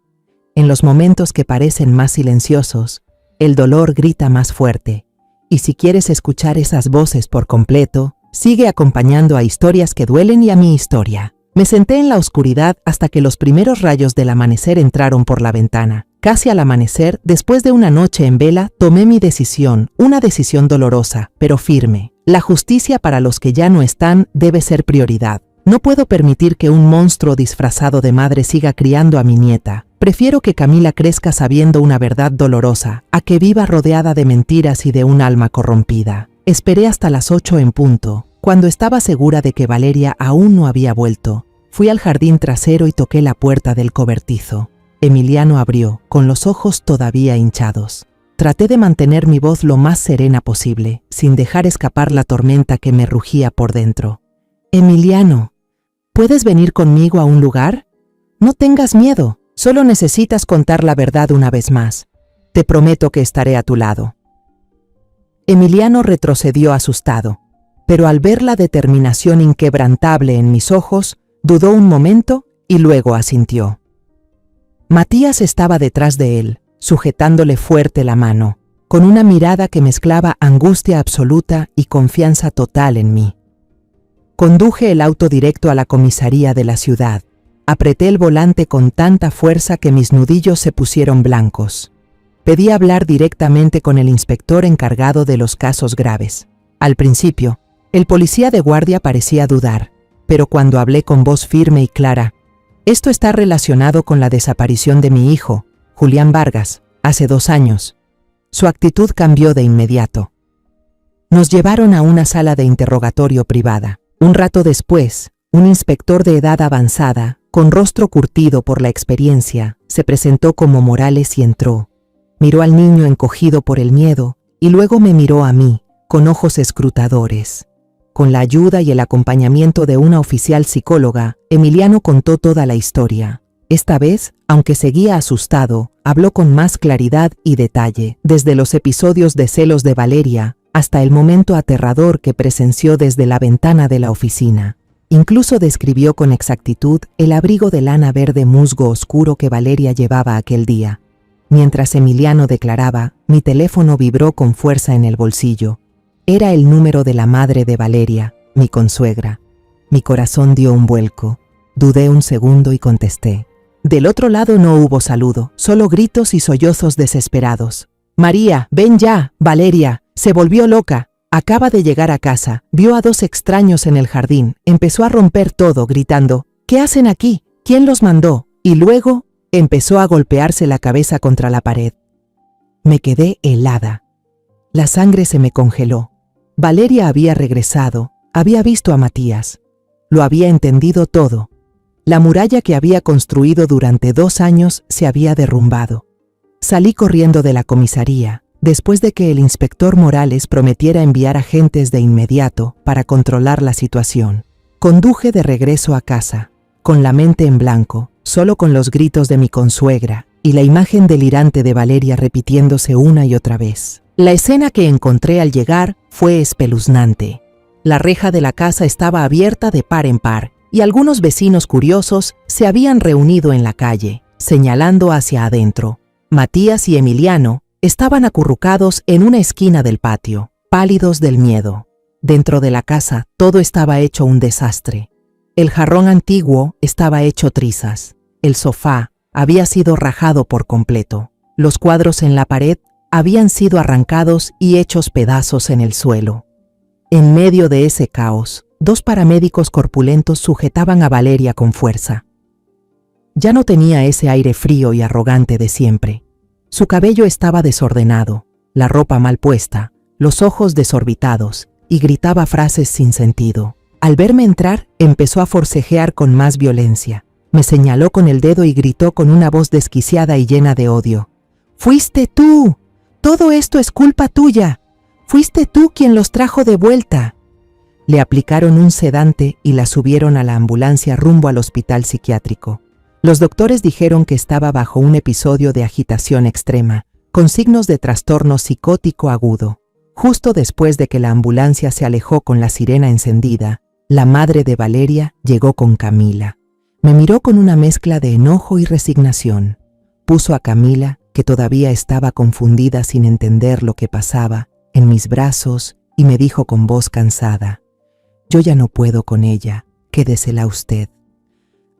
A: En los momentos que parecen más silenciosos, el dolor grita más fuerte. Y si quieres escuchar esas voces por completo, sigue acompañando a Historias que Duelen y a mi historia. Me senté en la oscuridad hasta que los primeros rayos del amanecer entraron por la ventana. Casi al amanecer, después de una noche en vela, tomé mi decisión, una decisión dolorosa, pero firme. La justicia para los que ya no están debe ser prioridad. No puedo permitir que un monstruo disfrazado de madre siga criando a mi nieta. Prefiero que Camila crezca sabiendo una verdad dolorosa, a que viva rodeada de mentiras y de un alma corrompida. Esperé hasta las 8 en punto, cuando estaba segura de que Valeria aún no había vuelto. Fui al jardín trasero y toqué la puerta del cobertizo. Emiliano abrió, con los ojos todavía hinchados. Traté de mantener mi voz lo más serena posible, sin dejar escapar la tormenta que me rugía por dentro. Emiliano, ¿puedes venir conmigo a un lugar? No tengas miedo, solo necesitas contar la verdad una vez más. Te prometo que estaré a tu lado. Emiliano retrocedió asustado, pero al ver la determinación inquebrantable en mis ojos, dudó un momento y luego asintió. Matías estaba detrás de él, sujetándole fuerte la mano, con una mirada que mezclaba angustia absoluta y confianza total en mí. Conduje el auto directo a la comisaría de la ciudad. Apreté el volante con tanta fuerza que mis nudillos se pusieron blancos. Pedí hablar directamente con el inspector encargado de los casos graves. Al principio, el policía de guardia parecía dudar, pero cuando hablé con voz firme y clara: esto está relacionado con la desaparición de mi hijo, Julián Vargas, hace 2 años. Su actitud cambió de inmediato. Nos llevaron a una sala de interrogatorio privada. Un rato después, un inspector de edad avanzada, Con rostro curtido por la experiencia, se presentó como Morales y entró. Miró al niño encogido por el miedo y luego me miró a mí, con ojos escrutadores. Con la ayuda y el acompañamiento de una oficial psicóloga, Emiliano contó toda la historia. Esta vez, aunque seguía asustado, habló con más claridad y detalle, desde los episodios de celos de Valeria hasta el momento aterrador que presenció desde la ventana de la oficina. Incluso describió con exactitud el abrigo de lana verde musgo oscuro que Valeria llevaba aquel día. Mientras Emiliano declaraba, mi teléfono vibró con fuerza en el bolsillo. Era el número de la madre de Valeria, mi consuegra. Mi corazón dio un vuelco. Dudé un segundo y contesté. Del otro lado no hubo saludo, solo gritos y sollozos desesperados. María, ven ya, Valeria, se volvió loca. Acaba de llegar a casa, vio a 2 extraños en el jardín, empezó a romper todo gritando, ¿qué hacen aquí? ¿Quién los mandó? Y luego empezó a golpearse la cabeza contra la pared. Me quedé helada. La sangre se me congeló. Valeria había regresado, había visto a Matías. Lo había entendido todo. La muralla que había construido durante 2 años se había derrumbado. Salí corriendo de la comisaría, después de que el inspector Morales prometiera enviar agentes de inmediato para controlar la situación. Conduje de regreso a casa, con la mente en blanco, solo con los gritos de mi consuegra y la imagen delirante de Valeria repitiéndose una y otra vez. La escena que encontré al llegar fue espeluznante. La reja de la casa estaba abierta de par en par y algunos vecinos curiosos se habían reunido en la calle, señalando hacia adentro. Matías y Emiliano estaban acurrucados en una esquina del patio, pálidos del miedo. Dentro de la casa todo estaba hecho un desastre. El jarrón antiguo estaba hecho trizas. El sofá había sido rajado por completo. Los cuadros en la pared habían sido arrancados y hechos pedazos en el suelo. En medio de ese caos, 2 paramédicos corpulentos sujetaban a Valeria con fuerza. Ya no tenía ese aire frío y arrogante de siempre. Su cabello estaba desordenado, la ropa mal puesta, los ojos desorbitados, y gritaba frases sin sentido. Al verme entrar, empezó a forcejear con más violencia. Me señaló con el dedo y gritó con una voz desquiciada y llena de odio. ¡Fuiste tú! ¡Todo esto es culpa tuya! ¡Fuiste tú quien los trajo de vuelta! Le aplicaron un sedante y la subieron a la ambulancia rumbo al hospital psiquiátrico. Los doctores dijeron que estaba bajo un episodio de agitación extrema, con signos de trastorno psicótico agudo. Justo después de que la ambulancia se alejó con la sirena encendida, la madre de Valeria llegó con Camila. Me miró con una mezcla de enojo y resignación. Puso a Camila, que todavía estaba confundida sin entender lo que pasaba, en mis brazos y me dijo con voz cansada, «Yo ya no puedo con ella, quédesela usted».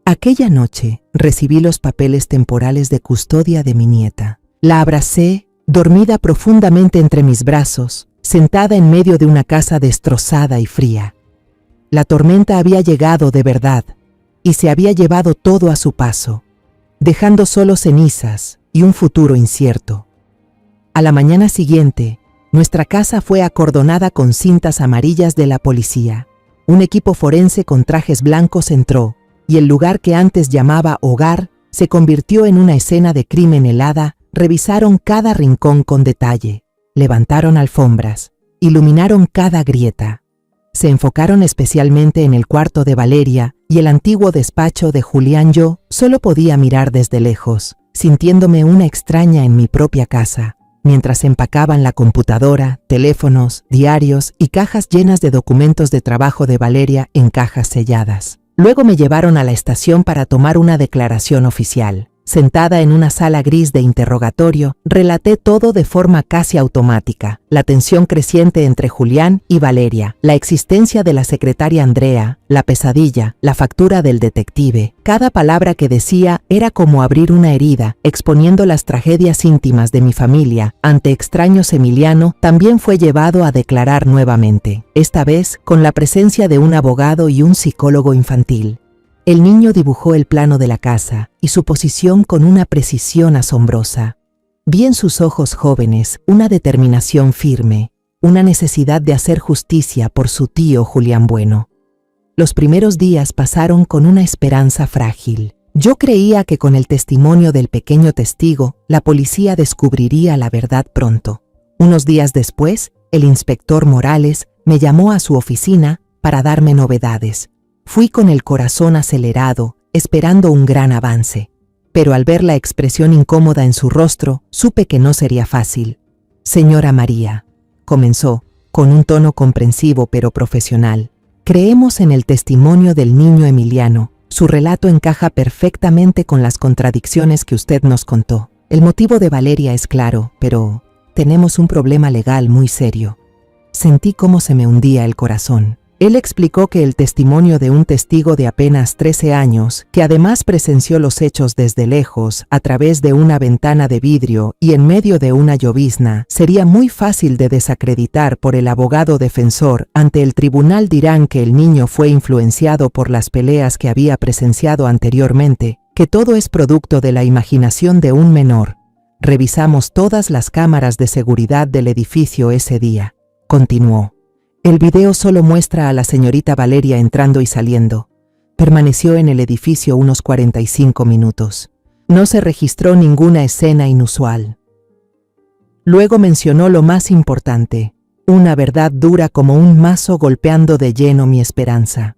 A: Aquella noche recibí los papeles temporales de custodia de mi nieta. La abracé, dormida profundamente entre mis brazos, sentada en medio de una casa destrozada y fría. La tormenta había llegado de verdad y se había llevado todo a su paso, dejando solo cenizas y un futuro incierto. A la mañana siguiente, nuestra casa fue acordonada con cintas amarillas de la policía. Un equipo forense con trajes blancos entró, y el lugar que antes llamaba hogar se convirtió en una escena de crimen helada. Revisaron cada rincón con detalle, levantaron alfombras, iluminaron cada grieta. Se enfocaron especialmente en el cuarto de Valeria y el antiguo despacho de Julián. Yo solo podía mirar desde lejos, sintiéndome una extraña en mi propia casa, mientras empacaban la computadora, teléfonos, diarios y cajas llenas de documentos de trabajo de Valeria en cajas selladas. Luego me llevaron a la estación para tomar una declaración oficial. Sentada en una sala gris de interrogatorio, relaté todo de forma casi automática. La tensión creciente entre Julián y Valeria, la existencia de la secretaria Andrea, la pesadilla, la factura del detective. Cada palabra que decía era como abrir una herida, exponiendo las tragedias íntimas de mi familia. Ante extraños, Emiliano también fue llevado a declarar nuevamente, esta vez con la presencia de un abogado y un psicólogo infantil. El niño dibujó el plano de la casa y su posición con una precisión asombrosa. Vi en sus ojos jóvenes una determinación firme, una necesidad de hacer justicia por su tío Julián Bueno. Los primeros días pasaron con una esperanza frágil. Yo creía que con el testimonio del pequeño testigo, la policía descubriría la verdad pronto. Unos días después, el inspector Morales me llamó a su oficina para darme novedades. Fui con el corazón acelerado, esperando un gran avance. Pero al ver la expresión incómoda en su rostro, supe que no sería fácil. Señora María, comenzó, con un tono comprensivo pero profesional. Creemos en el testimonio del niño Emiliano. Su relato encaja perfectamente con las contradicciones que usted nos contó. El motivo de Valeria es claro, pero tenemos un problema legal muy serio. Sentí cómo se me hundía el corazón. Él explicó que el testimonio de un testigo de apenas 13 años, que además presenció los hechos desde lejos, a través de una ventana de vidrio y en medio de una llovizna, sería muy fácil de desacreditar por el abogado defensor. Ante el tribunal dirán que el niño fue influenciado por las peleas que había presenciado anteriormente, que todo es producto de la imaginación de un menor. Revisamos todas las cámaras de seguridad del edificio ese día. Continuó. El video solo muestra a la señorita Valeria entrando y saliendo. Permaneció en el edificio unos 45 minutos. No se registró ninguna escena inusual. Luego mencionó lo más importante, una verdad dura como un mazo golpeando de lleno mi esperanza.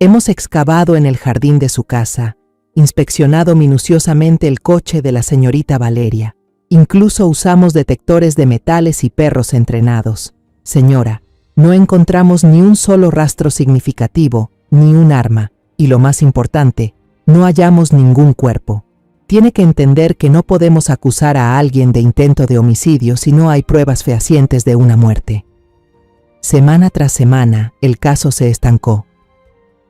A: Hemos excavado en el jardín de su casa, inspeccionado minuciosamente el coche de la señorita Valeria. Incluso usamos detectores de metales y perros entrenados. Señora, no encontramos ni un solo rastro significativo, ni un arma, y lo más importante, no hallamos ningún cuerpo. Tiene que entender que no podemos acusar a alguien de intento de homicidio si no hay pruebas fehacientes de una muerte. Semana tras semana, el caso se estancó.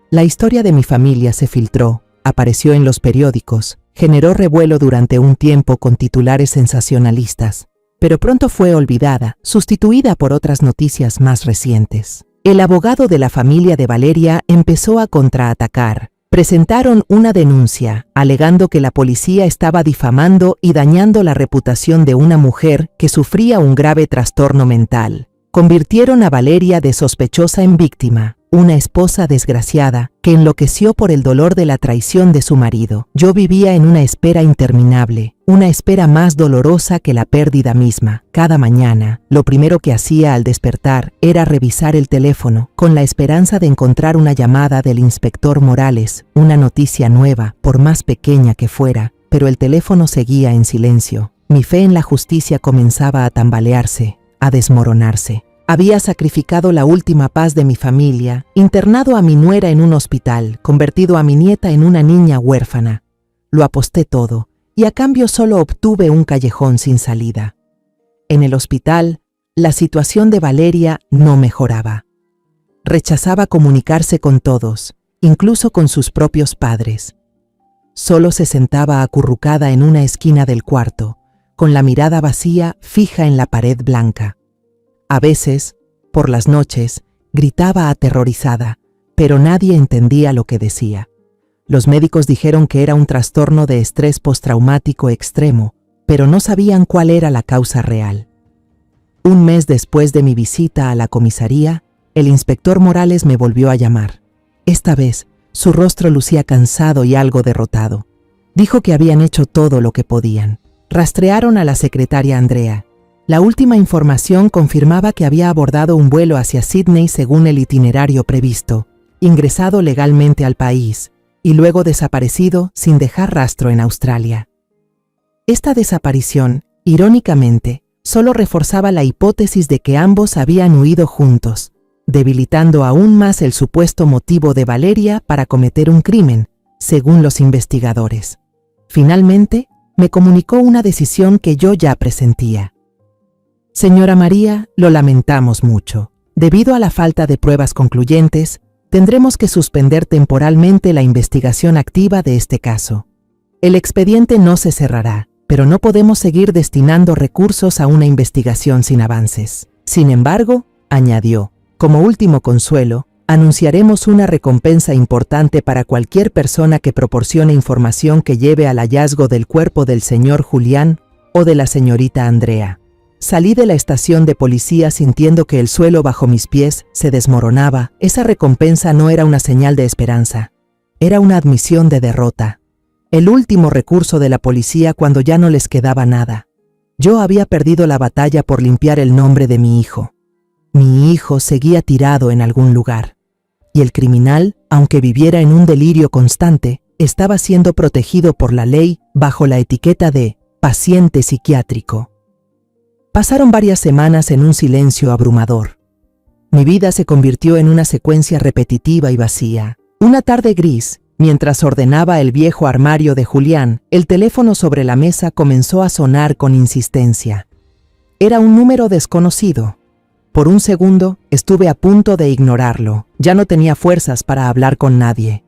A: La historia de mi familia se filtró, apareció en los periódicos, generó revuelo durante un tiempo con titulares sensacionalistas, pero pronto fue olvidada, sustituida por otras noticias más recientes. El abogado de la familia de Valeria empezó a contraatacar. Presentaron una denuncia, alegando que la policía estaba difamando y dañando la reputación de una mujer que sufría un grave trastorno mental. Convirtieron a Valeria de sospechosa en víctima, una esposa desgraciada que enloqueció por el dolor de la traición de su marido. Yo vivía en una espera interminable, una espera más dolorosa que la pérdida misma. Cada mañana, lo primero que hacía al despertar era revisar el teléfono, con la esperanza de encontrar una llamada del inspector Morales, una noticia nueva, por más pequeña que fuera, pero el teléfono seguía en silencio. Mi fe en la justicia comenzaba a tambalearse, a desmoronarse. Había sacrificado la última paz de mi familia, internado a mi nuera en un hospital, convertido a mi nieta en una niña huérfana. Lo aposté todo, y a cambio solo obtuve un callejón sin salida. En el hospital, la situación de Valeria no mejoraba. Rechazaba comunicarse con todos, incluso con sus propios padres. Solo se sentaba acurrucada en una esquina del cuarto, con la mirada vacía fija en la pared blanca. A veces, por las noches, gritaba aterrorizada, pero nadie entendía lo que decía. Los médicos dijeron que era un trastorno de estrés postraumático extremo, pero no sabían cuál era la causa real. Un mes después de mi visita a la comisaría, el inspector Morales me volvió a llamar. Esta vez, su rostro lucía cansado y algo derrotado. Dijo que habían hecho todo lo que podían. Rastrearon a la secretaria Andrea. La última información confirmaba que había abordado un vuelo hacia Sydney según el itinerario previsto, ingresado legalmente al país y luego desaparecido sin dejar rastro en Australia. Esta desaparición, irónicamente, solo reforzaba la hipótesis de que ambos habían huido juntos, debilitando aún más el supuesto motivo de Valeria para cometer un crimen, según los investigadores. Finalmente, me comunicó una decisión que yo ya presentía. Señora María, lo lamentamos mucho. Debido a la falta de pruebas concluyentes, tendremos que suspender temporalmente la investigación activa de este caso. El expediente no se cerrará, pero no podemos seguir destinando recursos a una investigación sin avances. Sin embargo, añadió, como último consuelo, anunciaremos una recompensa importante para cualquier persona que proporcione información que lleve al hallazgo del cuerpo del señor Julián o de la señorita Andrea. Salí de la estación de policía sintiendo que el suelo bajo mis pies se desmoronaba. Esa recompensa no era una señal de esperanza, era una admisión de derrota. El último recurso de la policía cuando ya no les quedaba nada. Yo había perdido la batalla por limpiar el nombre de mi hijo. Mi hijo seguía tirado en algún lugar. Y el criminal, aunque viviera en un delirio constante, estaba siendo protegido por la ley bajo la etiqueta de paciente psiquiátrico. Pasaron varias semanas en un silencio abrumador. Mi vida se convirtió en una secuencia repetitiva y vacía. Una tarde gris, mientras ordenaba el viejo armario de Julián, el teléfono sobre la mesa comenzó a sonar con insistencia. Era un número desconocido. Por un segundo estuve a punto de ignorarlo. Ya no tenía fuerzas para hablar con nadie.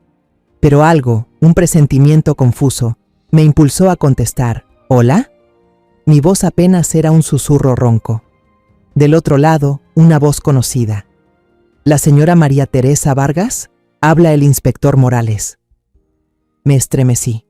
A: Pero algo, un presentimiento confuso, me impulsó a contestar. ¿Hola? Mi voz apenas era un susurro ronco. Del otro lado, una voz conocida. ¿La señora María Teresa Vargas? Habla el inspector Morales. Me estremecí,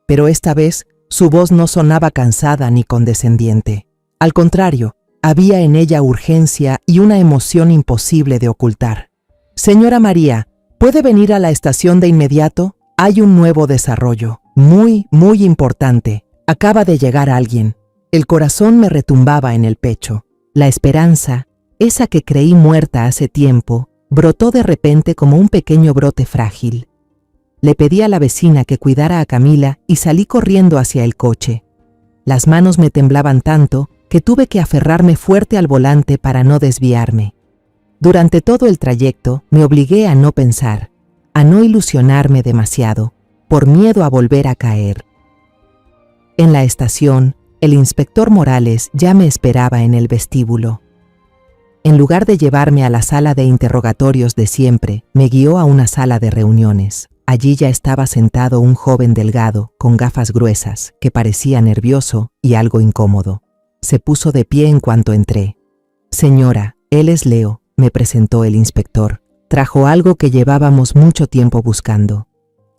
A: pero esta vez su voz no sonaba cansada ni condescendiente. Al contrario, había en ella urgencia y una emoción imposible de ocultar. Señora María, ¿puede venir a la estación de inmediato? Hay un nuevo desarrollo, muy importante. Acaba de llegar alguien. El corazón me retumbaba en el pecho. La esperanza, esa que creí muerta hace tiempo, brotó de repente como un pequeño brote frágil. Le pedí a la vecina que cuidara a Camila y salí corriendo hacia el coche. Las manos me temblaban tanto que tuve que aferrarme fuerte al volante para no desviarme. Durante todo el trayecto me obligué a no pensar, a no ilusionarme demasiado, por miedo a volver a caer. En la estación, el inspector Morales ya me esperaba en el vestíbulo. En lugar de llevarme a la sala de interrogatorios de siempre, me guió a una sala de reuniones. Allí ya estaba sentado un joven delgado, con gafas gruesas, que parecía nervioso y algo incómodo. Se puso de pie en cuanto entré. Señora, él es Leo, me presentó el inspector. Trajo algo que llevábamos mucho tiempo buscando.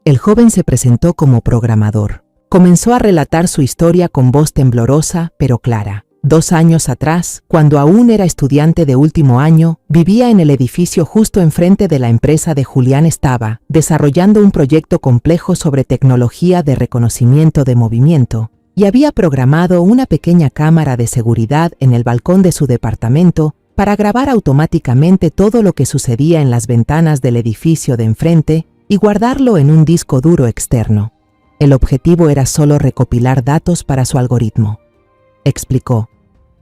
A: El joven se presentó como programador. Comenzó a relatar su historia con voz temblorosa, pero clara. 2 años atrás, cuando aún era estudiante de último año, vivía en el edificio justo enfrente de la empresa de Julián. Estaba desarrollando un proyecto complejo sobre tecnología de reconocimiento de movimiento y había programado una pequeña cámara de seguridad en el balcón de su departamento para grabar automáticamente todo lo que sucedía en las ventanas del edificio de enfrente y guardarlo en un disco duro externo. El objetivo era solo recopilar datos para su algoritmo. Explicó.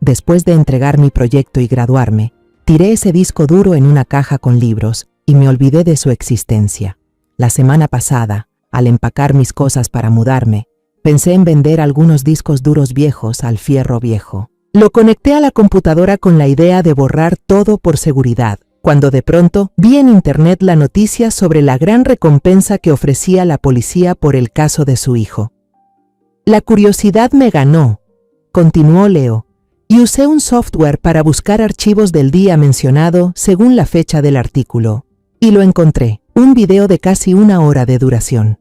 A: Después de entregar mi proyecto y graduarme, tiré ese disco duro en una caja con libros y me olvidé de su existencia. La semana pasada, al empacar mis cosas para mudarme, pensé en vender algunos discos duros viejos al fierro viejo. Lo conecté a la computadora con la idea de borrar todo por seguridad, cuando de pronto vi en internet la noticia sobre la gran recompensa que ofrecía la policía por el caso de su hijo. La curiosidad me ganó, continuó Leo, y usé un software para buscar archivos del día mencionado según la fecha del artículo. Y lo encontré, un video de casi 1 hora de duración.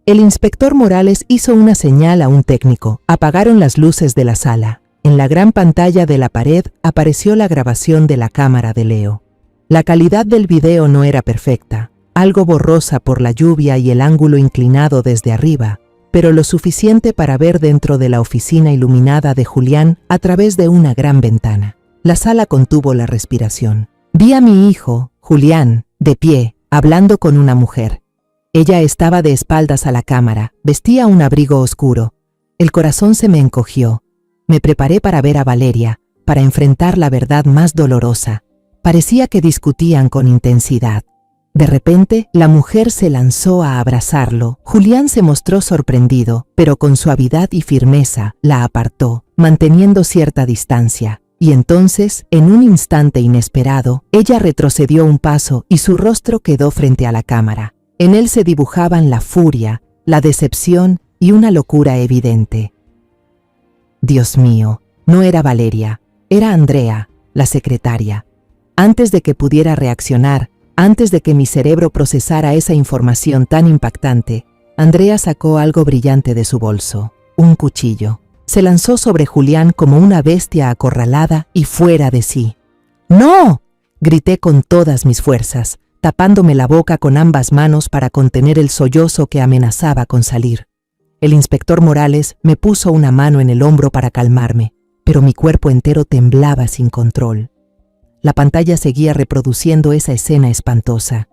A: El inspector Morales hizo una señal a un técnico. Apagaron las luces de la sala. En la gran pantalla de la pared apareció la grabación de la cámara de Leo. La calidad del video no era perfecta, algo borrosa por la lluvia y el ángulo inclinado desde arriba, pero lo suficiente para ver dentro de la oficina iluminada de Julián a través de una gran ventana. La sala contuvo la respiración. Vi a mi hijo, Julián, de pie, hablando con una mujer. Ella estaba de espaldas a la cámara, vestía un abrigo oscuro. El corazón se me encogió. Me preparé para ver a Valeria, para enfrentar la verdad más dolorosa. Parecía que discutían con intensidad. De repente, la mujer se lanzó a abrazarlo. Julián se mostró sorprendido, pero con suavidad y firmeza la apartó, manteniendo cierta distancia. Y entonces, en un instante inesperado, ella retrocedió un paso y su rostro quedó frente a la cámara. En él se dibujaban la furia, la decepción y una locura evidente. Dios mío, no era Valeria, era Andrea, la secretaria. Antes de que pudiera reaccionar, antes de que mi cerebro procesara esa información tan impactante, Andrea sacó algo brillante de su bolso, un cuchillo. Se lanzó sobre Julián como una bestia acorralada y fuera de sí. ¡No!, grité con todas mis fuerzas, tapándome la boca con ambas manos para contener el sollozo que amenazaba con salir. El inspector Morales me puso una mano en el hombro para calmarme, pero mi cuerpo entero temblaba sin control. La pantalla seguía reproduciendo esa escena espantosa.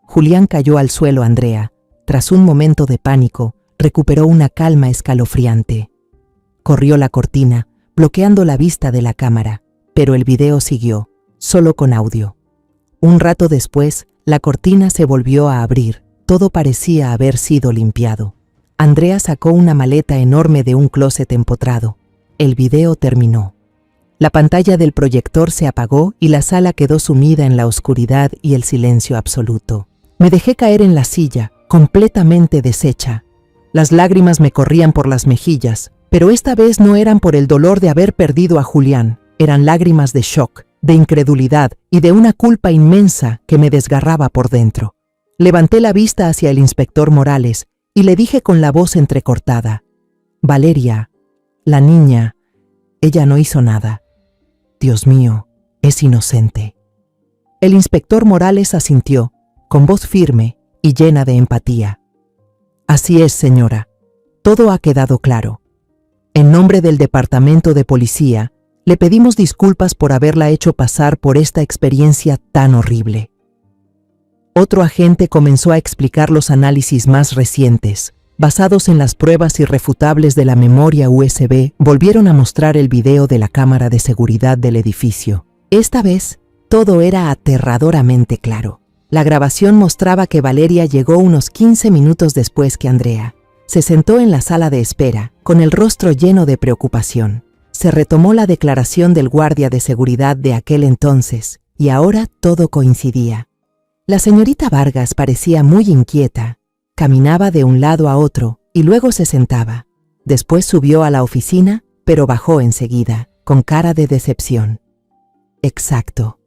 A: Julián cayó al suelo a Andrea. Tras un momento de pánico, recuperó una calma escalofriante. Corrió la cortina, bloqueando la vista de la cámara, pero el video siguió, solo con audio. Un rato después, la cortina se volvió a abrir. Todo parecía haber sido limpiado. Andrea sacó una maleta enorme de un closet empotrado. El video terminó. La pantalla del proyector se apagó y la sala quedó sumida en la oscuridad y el silencio absoluto. Me dejé caer en la silla, completamente deshecha. Las lágrimas me corrían por las mejillas, pero esta vez no eran por el dolor de haber perdido a Julián. Eran lágrimas de shock, de incredulidad y de una culpa inmensa que me desgarraba por dentro. Levanté la vista hacia el inspector Morales y le dije con la voz entrecortada: «Valeria, la niña, ella no hizo nada. Dios mío, es inocente». El inspector Morales asintió, con voz firme y llena de empatía. «Así es, señora. Todo ha quedado claro. En nombre del Departamento de Policía, le pedimos disculpas por haberla hecho pasar por esta experiencia tan horrible». Otro agente comenzó a explicar los análisis más recientes. Basados en las pruebas irrefutables de la memoria USB, volvieron a mostrar el video de la cámara de seguridad del edificio. Esta vez, todo era aterradoramente claro. La grabación mostraba que Valeria llegó unos 15 minutos después que Andrea. Se sentó en la sala de espera, con el rostro lleno de preocupación. Se retomó la declaración del guardia de seguridad de aquel entonces, y ahora todo coincidía. La señorita Vargas parecía muy inquieta. Caminaba de un lado a otro y luego se sentaba. Después subió a la oficina, pero bajó enseguida, con cara de decepción. Exacto.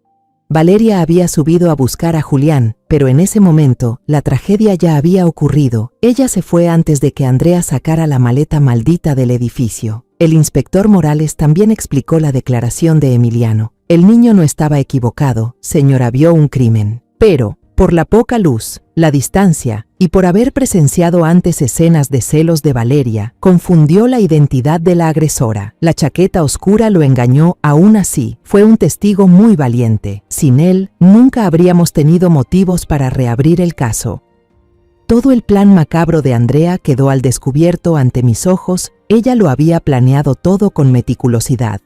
A: Valeria había subido a buscar a Julián, pero en ese momento la tragedia ya había ocurrido. Ella se fue antes de que Andrea sacara la maleta maldita del edificio. El inspector Morales también explicó la declaración de Emiliano. El niño no estaba equivocado, señora, vio un crimen. Pero, por la poca luz, la distancia y por haber presenciado antes escenas de celos de Valeria, confundió la identidad de la agresora. La chaqueta oscura lo engañó. Aún así, fue un testigo muy valiente. Sin él, nunca habríamos tenido motivos para reabrir el caso. Todo el plan macabro de Andrea quedó al descubierto ante mis ojos. Ella lo había planeado todo con meticulosidad.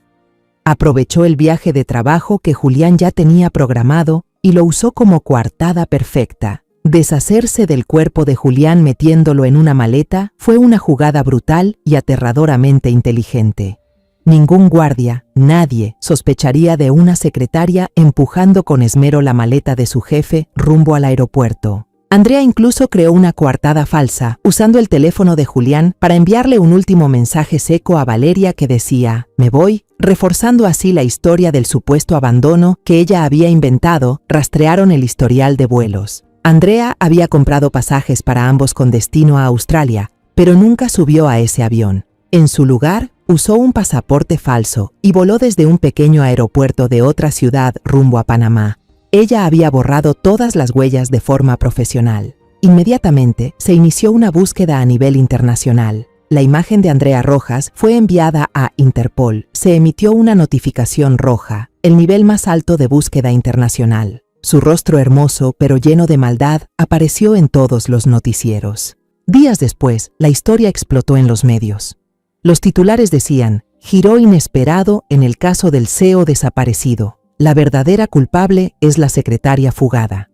A: Aprovechó el viaje de trabajo que Julián ya tenía programado y lo usó como coartada perfecta. Deshacerse del cuerpo de Julián metiéndolo en una maleta fue una jugada brutal y aterradoramente inteligente. Ningún guardia, nadie, sospecharía de una secretaria empujando con esmero la maleta de su jefe rumbo al aeropuerto. Andrea incluso creó una coartada falsa, usando el teléfono de Julián para enviarle un último mensaje seco a Valeria que decía: «Me voy», reforzando así la historia del supuesto abandono que ella había inventado. Rastrearon el historial de vuelos. Andrea había comprado pasajes para ambos con destino a Australia, pero nunca subió a ese avión. En su lugar, usó un pasaporte falso y voló desde un pequeño aeropuerto de otra ciudad rumbo a Panamá. Ella había borrado todas las huellas de forma profesional. Inmediatamente se inició una búsqueda a nivel internacional. La imagen de Andrea Rojas fue enviada a Interpol. Se emitió una notificación roja, el nivel más alto de búsqueda internacional. Su rostro hermoso, pero lleno de maldad, apareció en todos los noticieros. Días después, la historia explotó en los medios. Los titulares decían: «Giro inesperado en el caso del CEO desaparecido. La verdadera culpable es la secretaria fugada».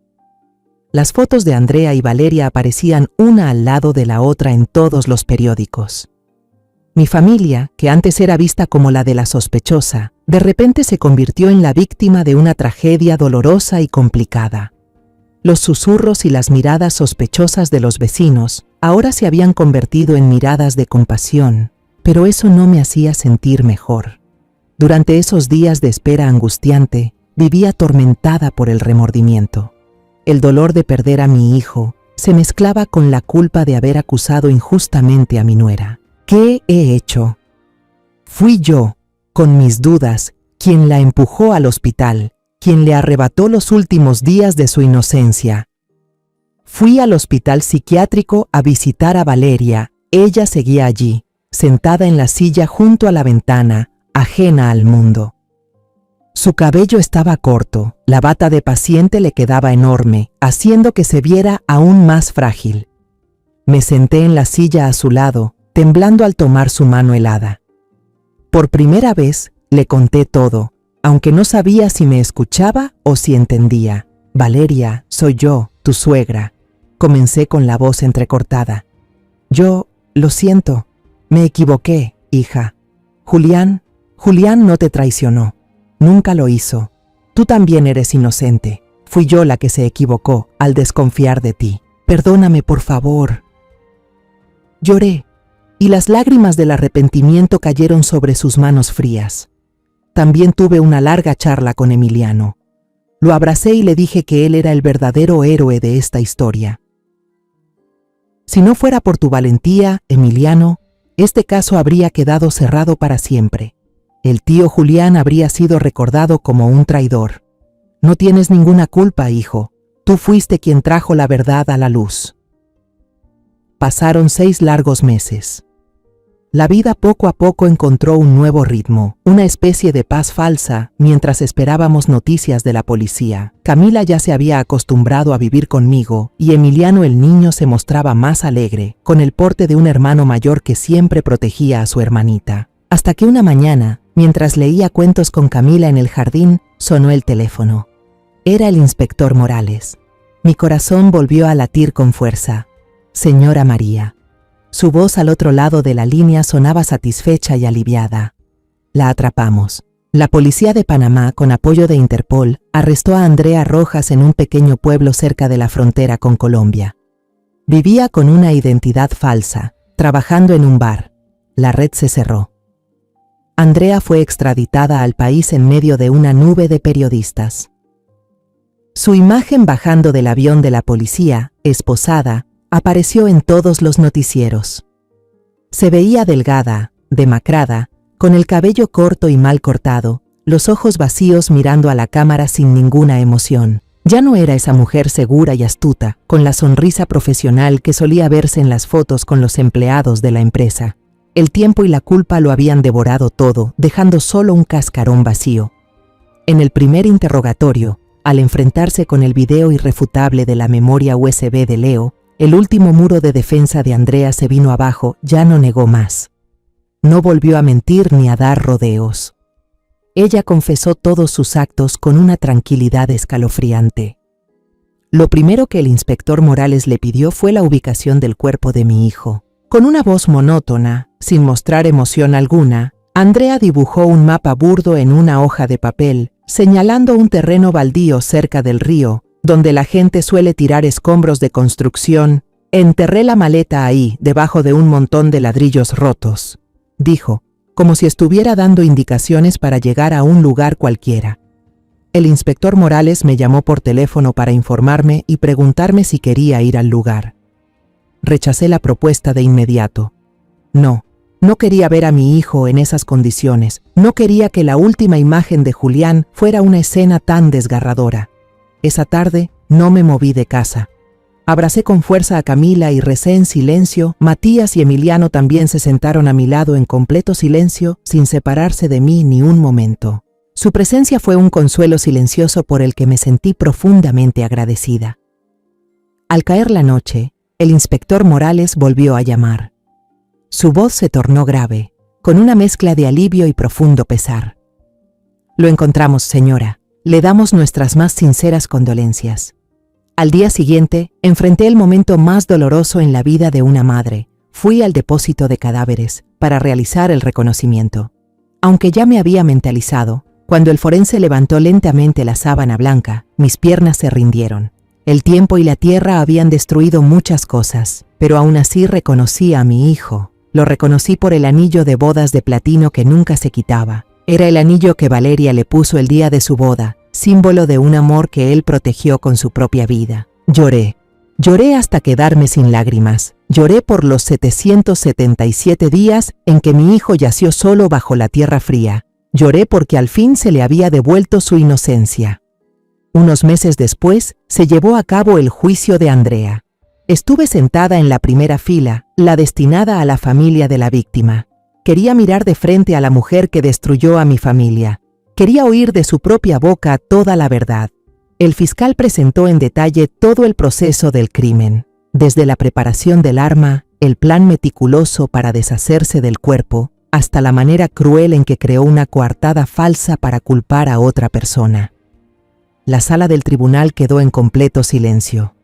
A: Las fotos de Andrea y Valeria aparecían una al lado de la otra en todos los periódicos. Mi familia, que antes era vista como la de la sospechosa, de repente se convirtió en la víctima de una tragedia dolorosa y complicada. Los susurros y las miradas sospechosas de los vecinos ahora se habían convertido en miradas de compasión, pero eso no me hacía sentir mejor. Durante esos días de espera angustiante, vivía atormentada por el remordimiento. El dolor de perder a mi hijo se mezclaba con la culpa de haber acusado injustamente a mi nuera. ¿Qué he hecho? Fui yo, con mis dudas, quien la empujó al hospital, quien le arrebató los últimos días de su inocencia. Fui al hospital psiquiátrico a visitar a Valeria. Ella seguía allí, sentada en la silla junto a la ventana, ajena al mundo. Su cabello estaba corto, la bata de paciente le quedaba enorme, haciendo que se viera aún más frágil. Me senté en la silla a su lado, temblando al tomar su mano helada. Por primera vez, le conté todo, aunque no sabía si me escuchaba o si entendía. Valeria, soy yo, tu suegra. Comencé con la voz entrecortada. Yo, lo siento, me equivoqué, hija. Julián no te traicionó. Nunca lo hizo. Tú también eres inocente. Fui yo la que se equivocó al desconfiar de ti. Perdóname, por favor. Lloré, y las lágrimas del arrepentimiento cayeron sobre sus manos frías. También tuve una larga charla con Emiliano. Lo abracé y le dije que él era el verdadero héroe de esta historia. Si no fuera por tu valentía, Emiliano, este caso habría quedado cerrado para siempre. El tío Julián habría sido recordado como un traidor. No tienes ninguna culpa, hijo. Tú fuiste quien trajo la verdad a la luz. Pasaron 6 largos meses. La vida poco a poco encontró un nuevo ritmo, una especie de paz falsa, mientras esperábamos noticias de la policía. Camila ya se había acostumbrado a vivir conmigo y Emiliano el niño se mostraba más alegre, con el porte de un hermano mayor que siempre protegía a su hermanita. Hasta que una mañana, mientras leía cuentos con Camila en el jardín, sonó el teléfono. Era el inspector Morales. Mi corazón volvió a latir con fuerza. Señora María. Su voz al otro lado de la línea sonaba satisfecha y aliviada. La atrapamos. La policía de Panamá, con apoyo de Interpol, arrestó a Andrea Rojas en un pequeño pueblo cerca de la frontera con Colombia. Vivía con una identidad falsa, trabajando en un bar. La red se cerró. Andrea fue extraditada al país en medio de una nube de periodistas. Su imagen bajando del avión de la policía, esposada, apareció en todos los noticieros. Se veía delgada, demacrada, con el cabello corto y mal cortado, los ojos vacíos mirando a la cámara sin ninguna emoción. Ya no era esa mujer segura y astuta, con la sonrisa profesional que solía verse en las fotos con los empleados de la empresa. El tiempo y la culpa lo habían devorado todo, dejando solo un cascarón vacío. En el primer interrogatorio, al enfrentarse con el video irrefutable de la memoria USB de Leo, el último muro de defensa de Andrea se vino abajo, ya no negó más. No volvió a mentir ni a dar rodeos. Ella confesó todos sus actos con una tranquilidad escalofriante. Lo primero que el inspector Morales le pidió fue la ubicación del cuerpo de mi hijo. Con una voz monótona, sin mostrar emoción alguna, Andrea dibujó un mapa burdo en una hoja de papel, señalando un terreno baldío cerca del río, donde la gente suele tirar escombros de construcción. Enterré la maleta ahí, debajo de un montón de ladrillos rotos, dijo, como si estuviera dando indicaciones para llegar a un lugar cualquiera. El inspector Morales me llamó por teléfono para informarme y preguntarme si quería ir al lugar. Rechacé la propuesta de inmediato. No quería ver a mi hijo en esas condiciones. No quería que la última imagen de Julián fuera una escena tan desgarradora. Esa tarde no me moví de casa. Abracé con fuerza a Camila y recé en silencio. Matías y Emiliano también se sentaron a mi lado en completo silencio, sin separarse de mí ni un momento. Su presencia fue un consuelo silencioso por el que me sentí profundamente agradecida. Al caer la noche, el inspector Morales volvió a llamar. Su voz se tornó grave, con una mezcla de alivio y profundo pesar. Lo encontramos, señora. Le damos nuestras más sinceras condolencias. Al día siguiente, enfrenté el momento más doloroso en la vida de una madre. Fui al depósito de cadáveres para realizar el reconocimiento. Aunque ya me había mentalizado, cuando el forense levantó lentamente la sábana blanca, mis piernas se rindieron. El tiempo y la tierra habían destruido muchas cosas, pero aún así reconocí a mi hijo. Lo reconocí por el anillo de bodas de platino que nunca se quitaba. Era el anillo que Valeria le puso el día de su boda, símbolo de un amor que él protegió con su propia vida. Lloré hasta quedarme sin lágrimas. Lloré por los 777 días en que mi hijo yació solo bajo la tierra fría. Lloré porque al fin se le había devuelto su inocencia. Unos meses después, se llevó a cabo el juicio de Andrea. Estuve sentada en la primera fila, la destinada a la familia de la víctima. Quería mirar de frente a la mujer que destruyó a mi familia. Quería oír de su propia boca toda la verdad. El fiscal presentó en detalle todo el proceso del crimen, desde la preparación del arma, el plan meticuloso para deshacerse del cuerpo, hasta la manera cruel en que creó una coartada falsa para culpar a otra persona. La sala del tribunal quedó en completo silencio.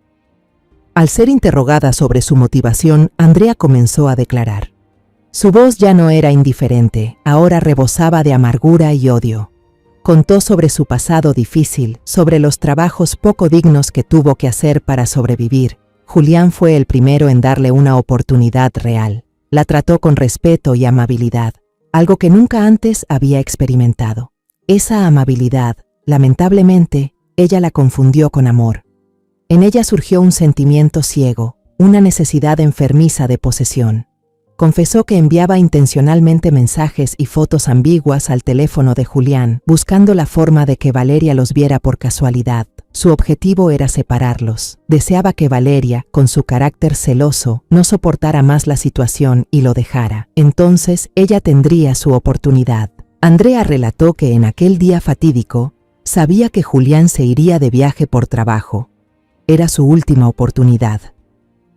A: Al ser interrogada sobre su motivación, Andrea comenzó a declarar. Su voz ya no era indiferente, ahora rebosaba de amargura y odio. Contó sobre su pasado difícil, sobre los trabajos poco dignos que tuvo que hacer para sobrevivir. Julián fue el primero en darle una oportunidad real. La trató con respeto y amabilidad, algo que nunca antes había experimentado. Esa amabilidad, lamentablemente, ella la confundió con amor. En ella surgió un sentimiento ciego, una necesidad enfermiza de posesión. Confesó que enviaba intencionalmente mensajes y fotos ambiguas al teléfono de Julián, buscando la forma de que Valeria los viera por casualidad. Su objetivo era separarlos. Deseaba que Valeria, con su carácter celoso, no soportara más la situación y lo dejara. Entonces, ella tendría su oportunidad. Andrea relató que en aquel día fatídico, sabía que Julián se iría de viaje por trabajo. Era su última oportunidad.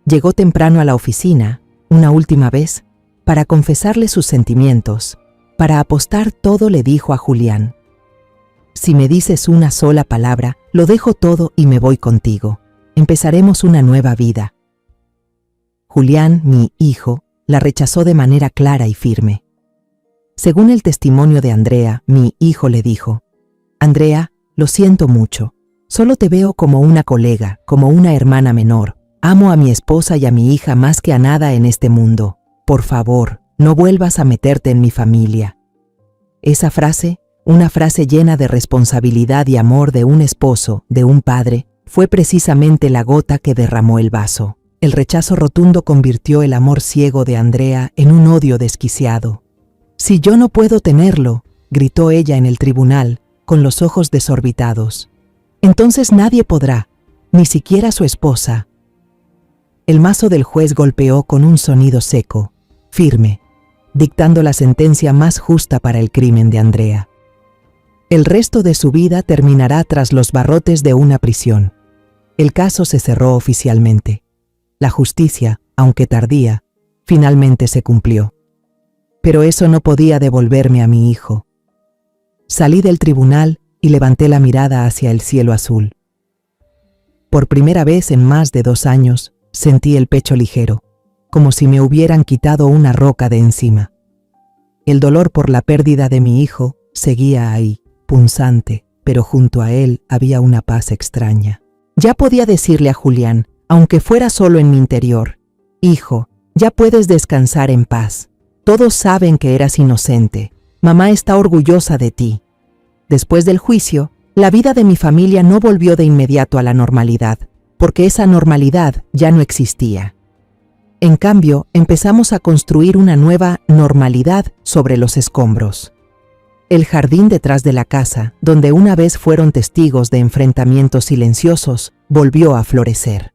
A: Llegó temprano a la oficina, una última vez, para confesarle sus sentimientos. Para apostar todo le dijo a Julián: si me dices una sola palabra, lo dejo todo y me voy contigo. Empezaremos una nueva vida. Julián, mi hijo, la rechazó de manera clara y firme. Según el testimonio de Andrea, mi hijo le dijo: Andrea, lo siento mucho. Solo te veo como una colega, como una hermana menor. Amo a mi esposa y a mi hija más que a nada en este mundo. Por favor, no vuelvas a meterte en mi familia. Esa frase, una frase llena de responsabilidad y amor de un esposo, de un padre, fue precisamente la gota que derramó el vaso. El rechazo rotundo convirtió el amor ciego de Andrea en un odio desquiciado. Si yo no puedo tenerlo, gritó ella en el tribunal, con los ojos desorbitados, entonces nadie podrá, ni siquiera su esposa. El mazo del juez golpeó con un sonido seco, firme, dictando la sentencia más justa para el crimen de Andrea. El resto de su vida terminará tras los barrotes de una prisión. El caso se cerró oficialmente. La justicia, aunque tardía, finalmente se cumplió. Pero eso no podía devolverme a mi hijo. Salí del tribunal y levanté la mirada hacia el cielo azul. Por primera vez en más de 2 años, sentí el pecho ligero, como si me hubieran quitado una roca de encima. El dolor por la pérdida de mi hijo seguía ahí, punzante, pero junto a él había una paz extraña. Ya podía decirle a Julián, aunque fuera solo en mi interior: hijo, ya puedes descansar en paz. Todos saben que eras inocente. Mamá está orgullosa de ti. Después del juicio, la vida de mi familia no volvió de inmediato a la normalidad, porque esa normalidad ya no existía. En cambio, empezamos a construir una nueva normalidad sobre los escombros. El jardín detrás de la casa, donde una vez fueron testigos de enfrentamientos silenciosos, volvió a florecer.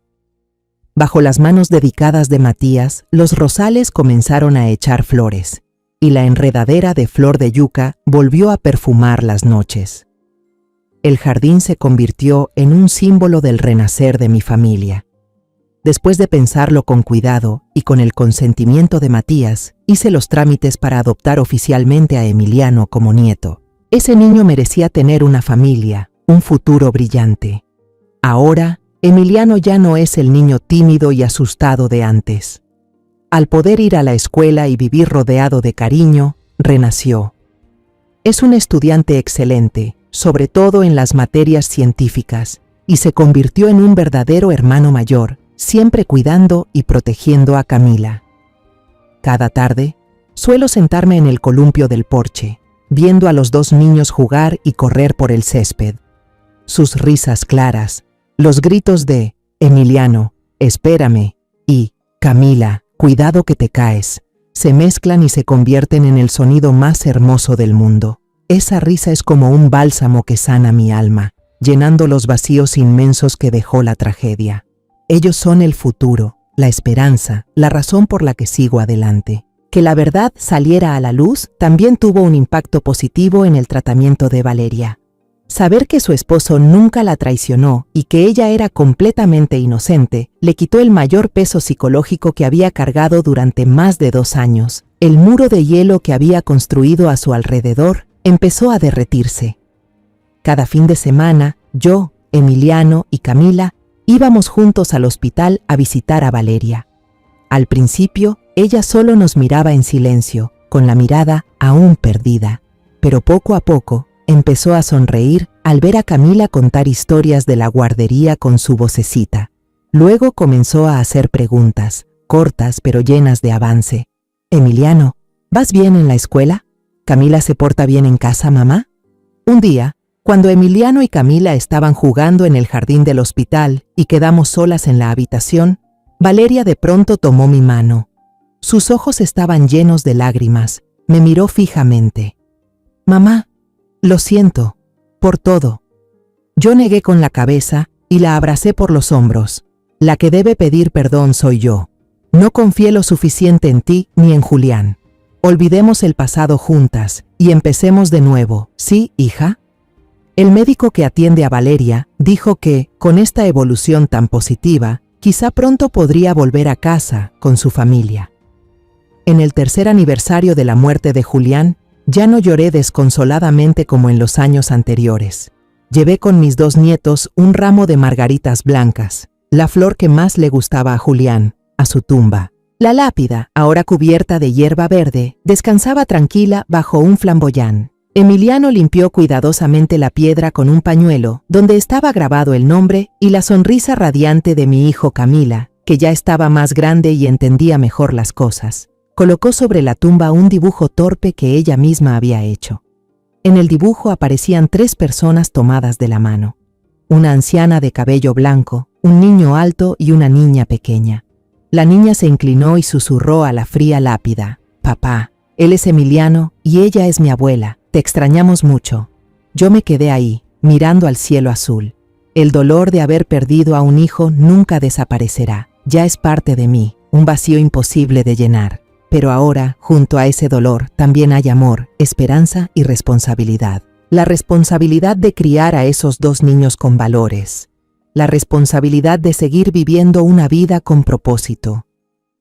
A: Bajo las manos dedicadas de Matías, los rosales comenzaron a echar flores, y la enredadera de flor de yuca volvió a perfumar las noches. El jardín se convirtió en un símbolo del renacer de mi familia. Después de pensarlo con cuidado y con el consentimiento de Matías, hice los trámites para adoptar oficialmente a Emiliano como nieto. Ese niño merecía tener una familia, un futuro brillante. Ahora, Emiliano ya no es el niño tímido y asustado de antes. Al poder ir a la escuela y vivir rodeado de cariño, renació. Es un estudiante excelente, sobre todo en las materias científicas, y se convirtió en un verdadero hermano mayor, siempre cuidando y protegiendo a Camila. Cada tarde, suelo sentarme en el columpio del porche, viendo a los 2 niños jugar y correr por el césped. Sus risas claras, los gritos de «Emiliano, espérame» y Camila, cuidado que te caes. Se mezclan y se convierten en el sonido más hermoso del mundo. Esa risa es como un bálsamo que sana mi alma, llenando los vacíos inmensos que dejó la tragedia. Ellos son el futuro, la esperanza, la razón por la que sigo adelante. Que la verdad saliera a la luz también tuvo un impacto positivo en el tratamiento de Valeria. Saber que su esposo nunca la traicionó y que ella era completamente inocente le quitó el mayor peso psicológico que había cargado durante más de 2 años. El muro de hielo que había construido a su alrededor empezó a derretirse. Cada fin de semana, yo, Emiliano y Camila íbamos juntos al hospital a visitar a Valeria. Al principio, ella solo nos miraba en silencio, con la mirada aún perdida, pero poco a poco empezó a sonreír al ver a Camila contar historias de la guardería con su vocecita. Luego comenzó a hacer preguntas, cortas pero llenas de avance. Emiliano, ¿vas bien en la escuela? ¿Camila se porta bien en casa, mamá? Un día, cuando Emiliano y Camila estaban jugando en el jardín del hospital y quedamos solas en la habitación, Valeria de pronto tomó mi mano. Sus ojos estaban llenos de lágrimas. Me miró fijamente. Mamá, lo siento, por todo. Yo negué con la cabeza y la abracé por los hombros. La que debe pedir perdón soy yo. No confié lo suficiente en ti ni en Julián. Olvidemos el pasado juntas y empecemos de nuevo, ¿sí, hija? El médico que atiende a Valeria dijo que, con esta evolución tan positiva, quizá pronto podría volver a casa con su familia. En el 3er aniversario de la muerte de Julián, ya no lloré desconsoladamente como en los años anteriores. Llevé con mis 2 nietos un ramo de margaritas blancas, la flor que más le gustaba a Julián, a su tumba. La lápida, ahora cubierta de hierba verde, descansaba tranquila bajo un flamboyán. Emiliano limpió cuidadosamente la piedra con un pañuelo, donde estaba grabado el nombre y la sonrisa radiante de mi hijo Camila, que ya estaba más grande y entendía mejor las cosas. Colocó sobre la tumba un dibujo torpe que ella misma había hecho. En el dibujo aparecían 3 personas tomadas de la mano. Una anciana de cabello blanco, un niño alto y una niña pequeña. La niña se inclinó y susurró a la fría lápida: «Papá, él es Emiliano y ella es mi abuela. Te extrañamos mucho». Yo me quedé ahí, mirando al cielo azul. El dolor de haber perdido a un hijo nunca desaparecerá. Ya es parte de mí, un vacío imposible de llenar. Pero ahora, junto a ese dolor, también hay amor, esperanza y responsabilidad. La responsabilidad de criar a esos 2 niños con valores. La responsabilidad de seguir viviendo una vida con propósito.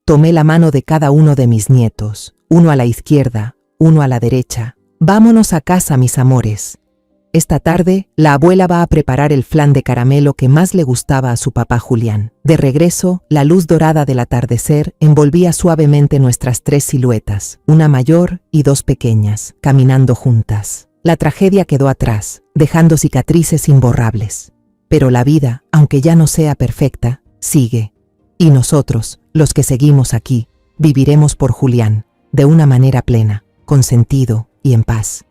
A: Tomé la mano de cada uno de mis nietos, uno a la izquierda, uno a la derecha. Vámonos a casa, mis amores. Esta tarde, la abuela va a preparar el flan de caramelo que más le gustaba a su papá Julián. De regreso, la luz dorada del atardecer envolvía suavemente nuestras 3 siluetas, una mayor y 2 pequeñas, caminando juntas. La tragedia quedó atrás, dejando cicatrices imborrables. Pero la vida, aunque ya no sea perfecta, sigue. Y nosotros, los que seguimos aquí, viviremos por Julián, de una manera plena, con sentido y en paz.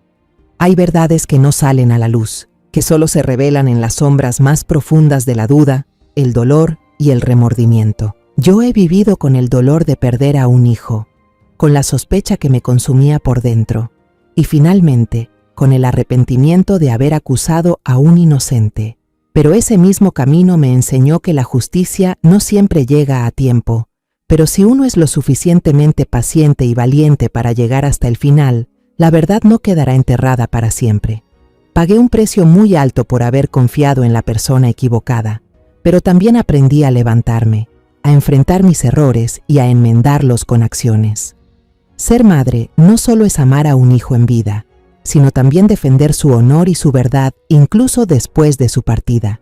A: Hay verdades que no salen a la luz, que solo se revelan en las sombras más profundas de la duda, el dolor y el remordimiento. Yo he vivido con el dolor de perder a un hijo, con la sospecha que me consumía por dentro, y finalmente, con el arrepentimiento de haber acusado a un inocente. Pero ese mismo camino me enseñó que la justicia no siempre llega a tiempo, pero si uno es lo suficientemente paciente y valiente para llegar hasta el final, la verdad no quedará enterrada para siempre. Pagué un precio muy alto por haber confiado en la persona equivocada, pero también aprendí a levantarme, a enfrentar mis errores y a enmendarlos con acciones. Ser madre no solo es amar a un hijo en vida, sino también defender su honor y su verdad incluso después de su partida.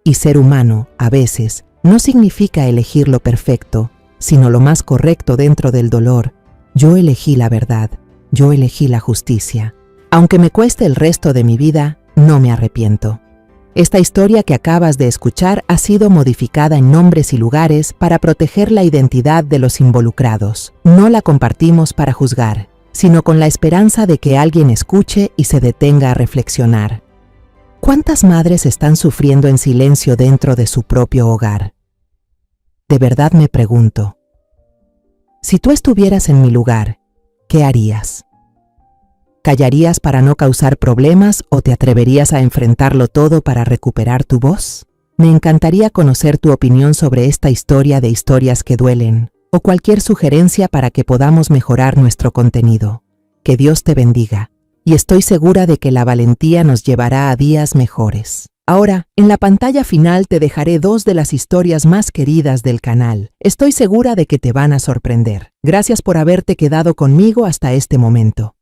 A: Y ser humano, a veces, no significa elegir lo perfecto, sino lo más correcto dentro del dolor. Yo elegí la verdad, yo elegí la justicia. Aunque me cueste el resto de mi vida, no me arrepiento. Esta historia que acabas de escuchar ha sido modificada en nombres y lugares para proteger la identidad de los involucrados. No la compartimos para juzgar, sino con la esperanza de que alguien escuche y se detenga a reflexionar. ¿Cuántas madres están sufriendo en silencio dentro de su propio hogar? De verdad me pregunto, Si tú estuvieras en mi lugar, ¿qué harías? ¿Callarías para no causar problemas o te atreverías a enfrentarlo todo para recuperar tu voz? Me encantaría conocer tu opinión sobre esta historia de historias que duelen, o cualquier sugerencia para que podamos mejorar nuestro contenido. Que Dios te bendiga, y estoy segura de que la valentía nos llevará a días mejores. Ahora, en la pantalla final te dejaré 2 de las historias más queridas del canal. Estoy segura de que te van a sorprender. Gracias por haberte quedado conmigo hasta este momento.